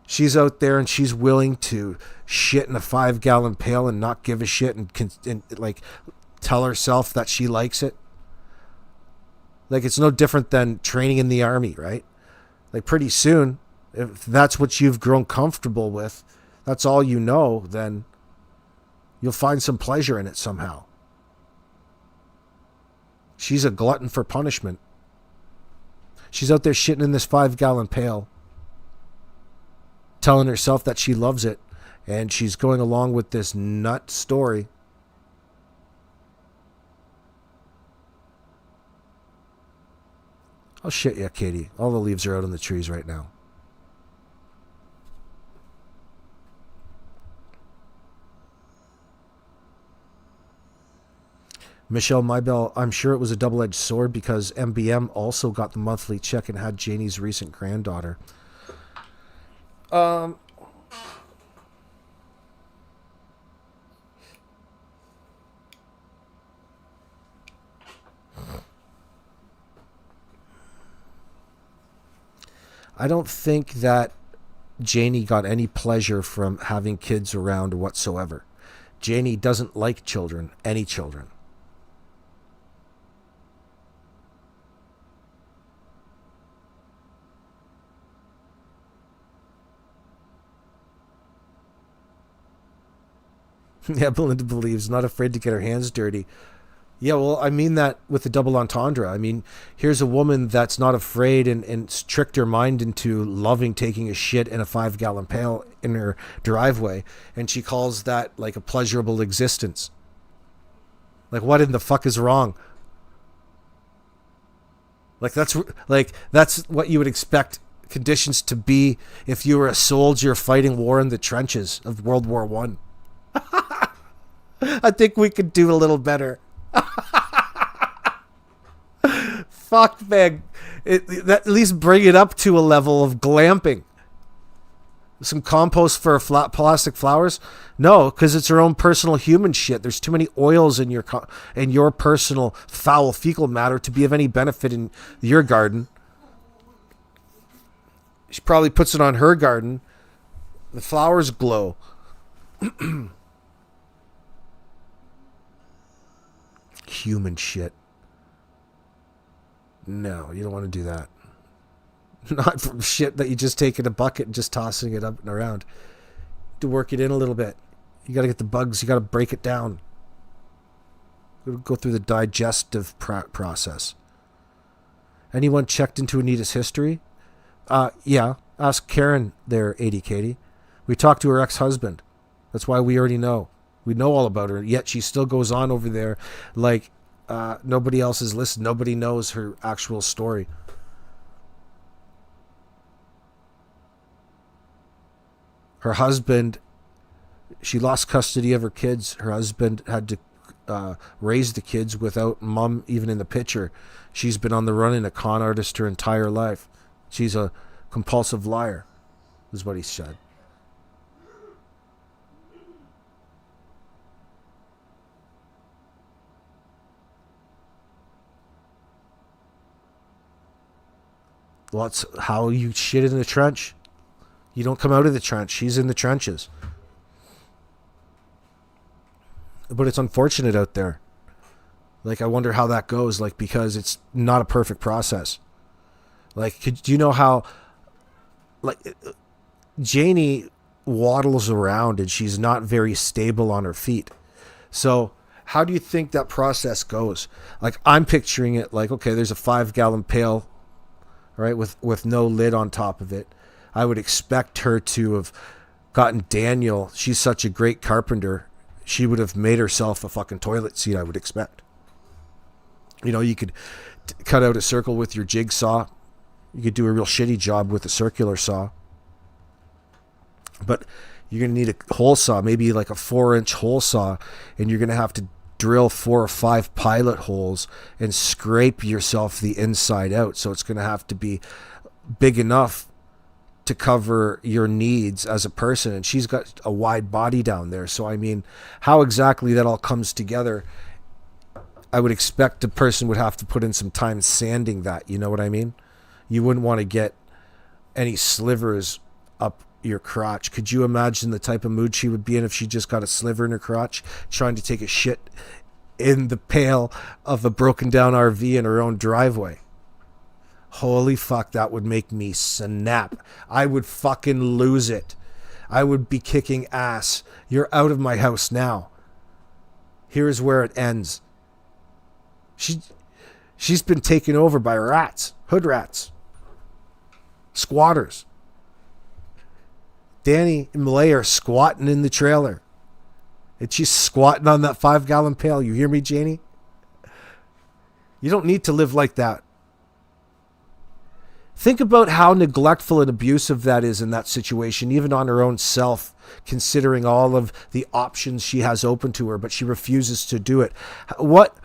She's out there and she's willing to shit in a 5-gallon pail and not give a shit and like tell herself that she likes it. Like, it's no different than training in the army, right? Like, pretty soon, if that's what you've grown comfortable with, that's all you know, then you'll find some pleasure in it somehow. She's a glutton for punishment. She's out there shitting in this 5-gallon pail, telling herself that she loves it, and she's going along with this nut story. Oh shit, yeah, Katie. All the leaves are out on the trees right now. Michelle Mybell, I'm sure it was a double-edged sword because MBM also got the monthly check and had Janie's recent granddaughter. I don't think that Janie got any pleasure from having kids around whatsoever. Janie doesn't like children, any children. Yeah, Belinda believes, not afraid to get her hands dirty. Yeah, well, I mean that with the double entendre. I mean, here's a woman that's not afraid and tricked her mind into loving taking a shit in a 5-gallon pail in her driveway, and she calls that like a pleasurable existence. Like, what in the fuck is wrong? Like, that's what you would expect conditions to be if you were a soldier fighting war in the trenches of World War One. I think we could do a little better. Fuck, man. At least bring it up to a level of glamping. Some compost for plastic flowers? No, because it's her own personal human shit. There's too many oils in your personal foul fecal matter to be of any benefit in your garden. She probably puts it on her garden. The flowers glow. Human shit. No, you don't want to do that. Not from shit that you just take in a bucket and just tossing it up and around. To work it in a little bit. You got to get the bugs. You got to break it down. Go through the digestive process. Anyone checked into Anita's history? Yeah. Ask Karen there, 80 Katie. We talked to her ex-husband. That's why we already know. We know all about her, yet she still goes on over there like nobody else is listening. Nobody knows her actual story. Her husband, she lost custody of her kids. Her husband had to raise the kids without mom even in the picture. She's been on the run and a con artist her entire life. She's a compulsive liar, is what he said. Well, that's how you shit in the trench. You don't come out of the trench. She's in the trenches. But it's unfortunate out there. Like, I wonder how that goes, like, because it's not a perfect process. Like, do you know how, like, Janie waddles around and she's not very stable on her feet. So how do you think that process goes? Like, I'm picturing it like, okay, there's a 5-gallon pail, right, with no lid on top of it. I would expect her to have gotten Daniel. She's such a great carpenter. She would have made herself a fucking toilet seat, I would expect. You know, you could cut out a circle with your jigsaw. You could do a real shitty job with a circular saw. But you're going to need a hole saw, maybe like a 4-inch hole saw, and you're going to have to drill 4 or 5 pilot holes and scrape yourself the inside out. So it's going to have to be big enough to cover your needs as a person. And she's got a wide body down there. So, I mean, how exactly that all comes together, I would expect the person would have to put in some time sanding that. You know what I mean? You wouldn't want to get any slivers up your crotch. Could you imagine the type of mood she would be in if she just got a sliver in her crotch trying to take a shit in the pail of a broken down RV in her own driveway? Holy fuck, that would make me snap. I would fucking lose it. I would be kicking ass. You're out of my house now. Here's where it ends. She's been taken over by rats, hood rats, squatters. Danny and Malaya are squatting in the trailer. And she's squatting on that 5-gallon pail. You hear me, Janie? You don't need to live like that. Think about how neglectful and abusive that is in that situation, even on her own self, considering all of the options she has open to her, but she refuses to do it. What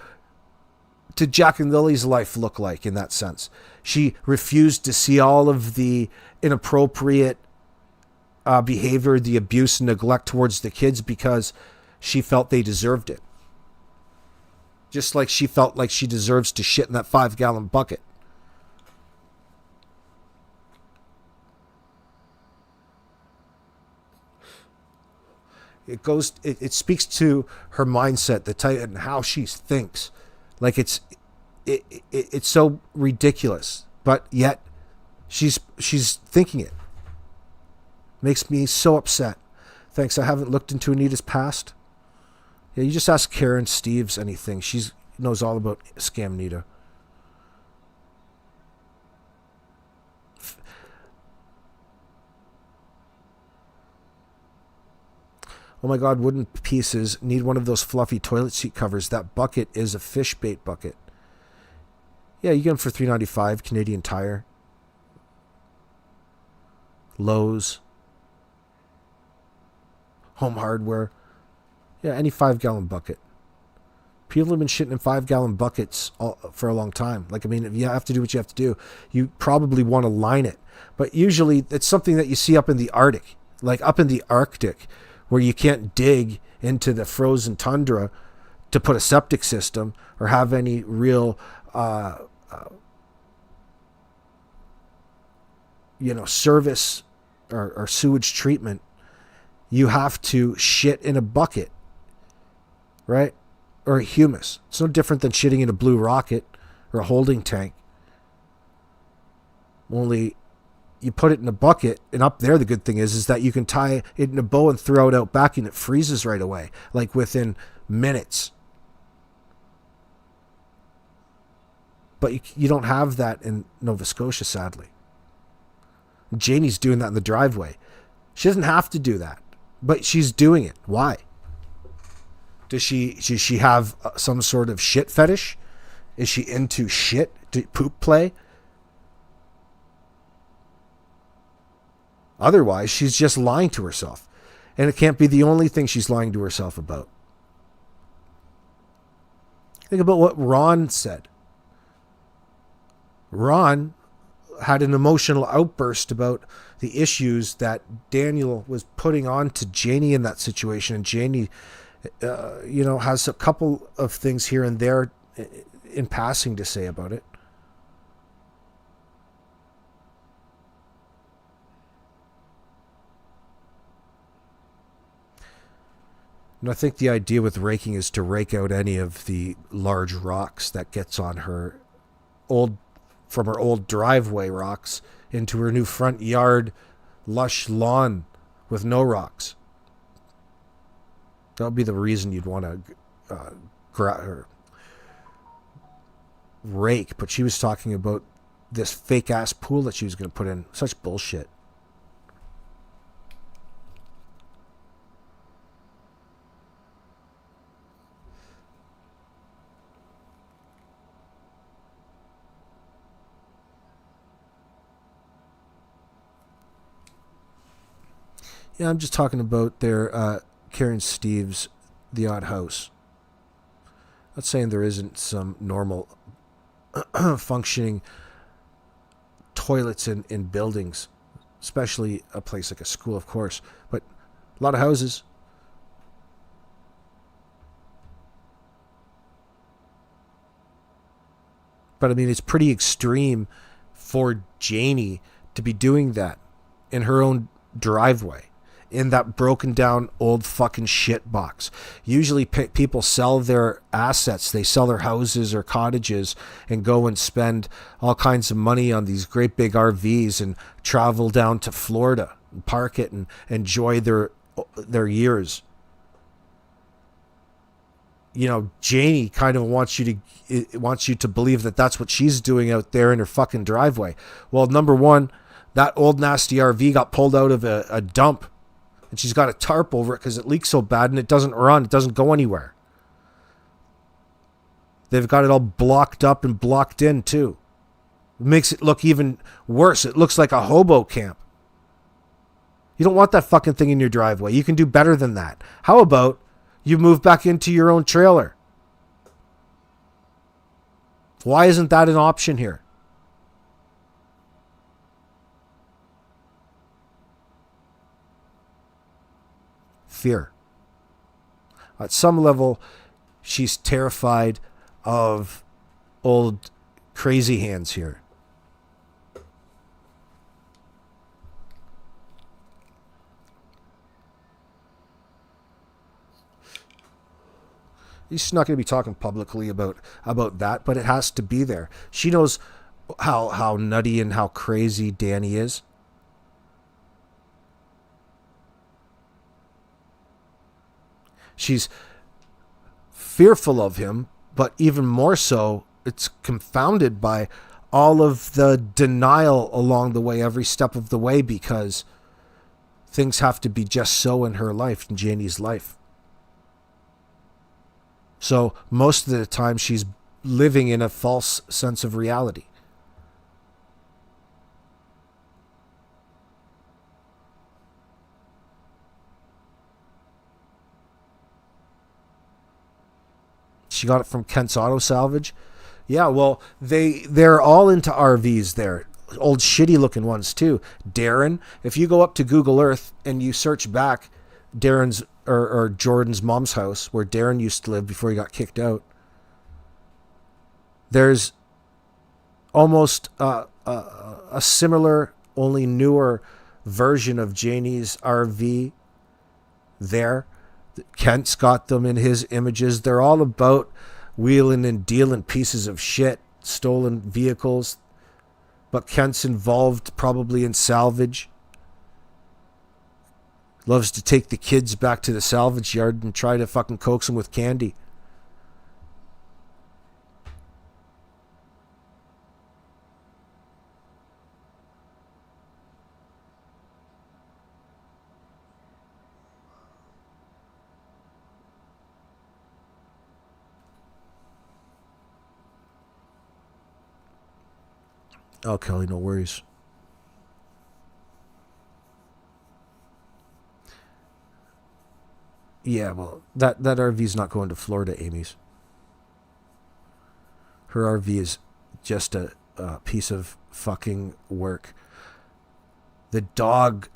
did Jack and Lily's life look like in that sense? She refused to see all of the inappropriate behavior, the abuse and neglect towards the kids because she felt they deserved it. Just like she felt like she deserves to shit in that 5-gallon bucket. It speaks to her mindset, the type and how she thinks. Like it's so ridiculous, but yet she's thinking it. Makes me so upset. Thanks. I haven't looked into Anita's past. Yeah, you just ask Karen Steves anything. She knows all about Scamita. Oh my God, wooden pieces. Need one of those fluffy toilet seat covers. That bucket is a fish bait bucket. Yeah, you get them for $3.95, Canadian Tire. Lowe's. Home Hardware. Yeah, any 5-gallon bucket. People have been shitting in 5-gallon buckets for a long time. Like, I mean, if you have to do what you have to do, you probably want to line it. But usually it's something that you see up in the Arctic. Like up in the Arctic, where you can't dig into the frozen tundra to put a septic system or have any real, service or sewage treatment. You have to shit in a bucket, right? Or a humus. It's no different than shitting in a blue rocket or a holding tank. Only you put it in a bucket, and up there the good thing is that you can tie it in a bow and throw it out back and it freezes right away, like within minutes. But you don't have that in Nova Scotia, sadly. Janie's doing that in the driveway. She doesn't have to do that, but she's doing it. Why? Does she have some sort of shit fetish? Is she into shit? Poop play? Otherwise, she's just lying to herself. And it can't be the only thing she's lying to herself about. Think about what Ron said. Ron had an emotional outburst about the issues that Daniel was putting on to Janie in that situation. And Janie, has a couple of things here and there in passing to say about it. And I think the idea with raking is to rake out any of the large rocks that gets on her from her old driveway rocks into her new front yard lush lawn with no rocks. That would be the reason you'd want to rake. But she was talking about this fake ass pool that she was going to put in. Such bullshit. Yeah, I'm just talking about their Karen Steves, The Odd House. Not saying there isn't some normal functioning toilets in buildings, especially a place like a school, of course, but a lot of houses. But I mean, it's pretty extreme for Janie to be doing that in her own driveway, in that broken down old fucking shit box. Usually people sell their assets. They sell their houses or cottages and go and spend all kinds of money on these great big RVs and travel down to Florida and park it and enjoy their years. You know, Janie kind of wants you to believe that that's what she's doing out there in her fucking driveway. Well, number one, that old nasty RV got pulled out of a dump, and she's got a tarp over it because it leaks so bad and it doesn't run. It doesn't go anywhere. They've got it all blocked up and blocked in too. It makes it look even worse. It looks like a hobo camp. You don't want that fucking thing in your driveway. You can do better than that. How about you move back into your own trailer? Why isn't that an option here? Fear. At some level, she's terrified of old crazy hands here. She's not going to be talking publicly about that, but it has to be there. She knows how nutty and how crazy Danny is. She's fearful of him, but even more so, it's confounded by all of the denial along the way, every step of the way, because things have to be just so in her life, in Janie's life. So most of the time she's living in a false sense of reality. She got it from Kent's Auto Salvage. Yeah, well, they're all into RVs there. Old shitty looking ones too. Darren, if you go up to Google Earth and you search back Darren's or Jordan's mom's house where Darren used to live before he got kicked out, there's almost a similar, only newer version of Janie's RV there. Kent's got them in his images. They're all about wheeling and dealing pieces of shit, stolen vehicles. But Kent's involved probably in salvage. Loves to take the kids back to the salvage yard and try to fucking coax them with candy. Oh, Kelly, no worries. Yeah, well, that RV's not going to Florida, Amy's. Her RV is just a piece of fucking work. The dog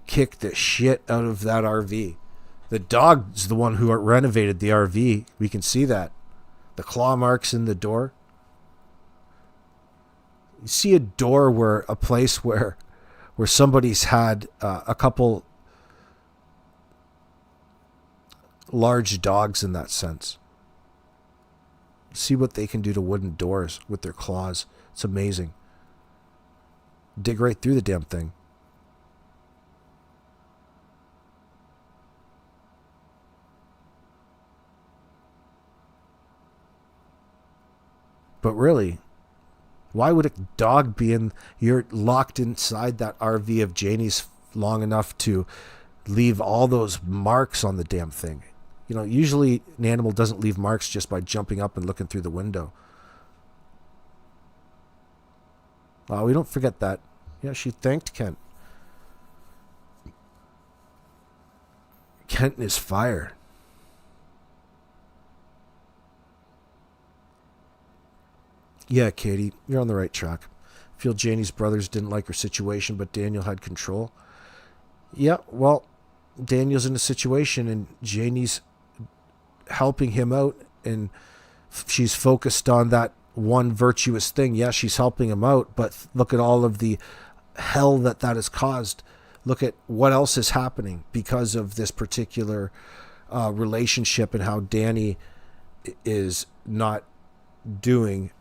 kicked the shit out of that RV. The dog's the one who renovated the RV. We can see that. The claw marks in the door. You see a door where a place where somebody's had a couple large dogs in that sense. See what they can do to wooden doors with their claws. It's amazing. Dig right through the damn thing. But really, why would a dog be you're locked inside that RV of Janie's long enough to leave all those marks on the damn thing? You know, usually an animal doesn't leave marks just by jumping up and looking through the window. We don't forget that. Yeah, she thanked Kent. Kent is fire. Yeah, Katie, you're on the right track. I feel Janie's brothers didn't like her situation, but Daniel had control. Yeah, well, Daniel's in a situation and Janie's helping him out, and she's focused on that one virtuous thing. Yeah, she's helping him out, but look at all of the hell that has caused. Look at what else is happening because of this particular relationship, and how Danny is not doing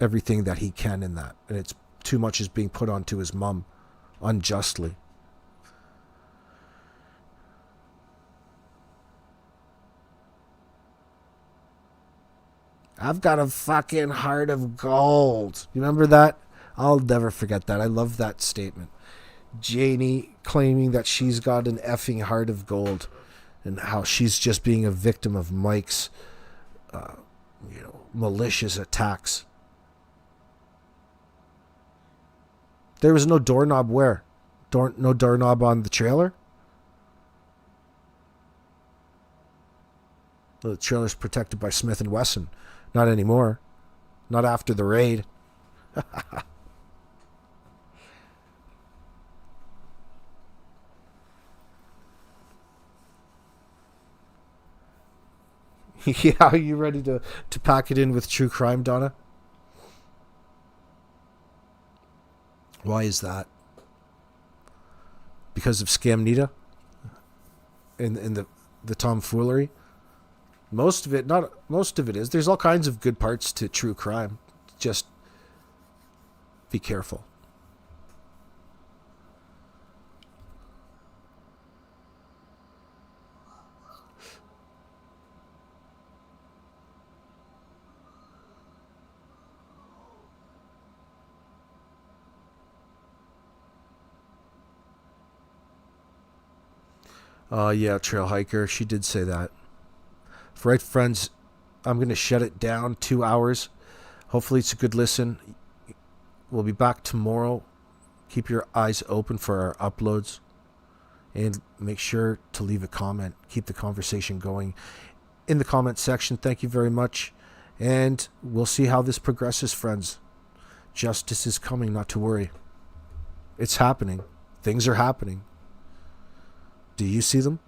everything that he can in that. And it's too much is being put onto his mom unjustly. I've got a fucking heart of gold. You remember that? I'll never forget that. I love that statement. Janie claiming that she's got an effing heart of gold, and how she's just being a victim of Mike's, malicious attacks. There was no doorknob where? No doorknob on the trailer? The trailer's protected by Smith & Wesson. Not anymore. Not after the raid. Yeah, are you ready to pack it in with true crime, Donna? Why is that? Because of Scamita? In the tomfoolery? Most of it is. There's all kinds of good parts to true crime. Just be careful. Yeah, Trail Hiker. She did say that. For right, friends, I'm going to shut it down. 2 hours. Hopefully it's a good listen. We'll be back tomorrow. Keep your eyes open for our uploads. And make sure to leave a comment. Keep the conversation going in the comment section. Thank you very much. And we'll see how this progresses, friends. Justice is coming, not to worry. It's happening. Things are happening. Do you see them?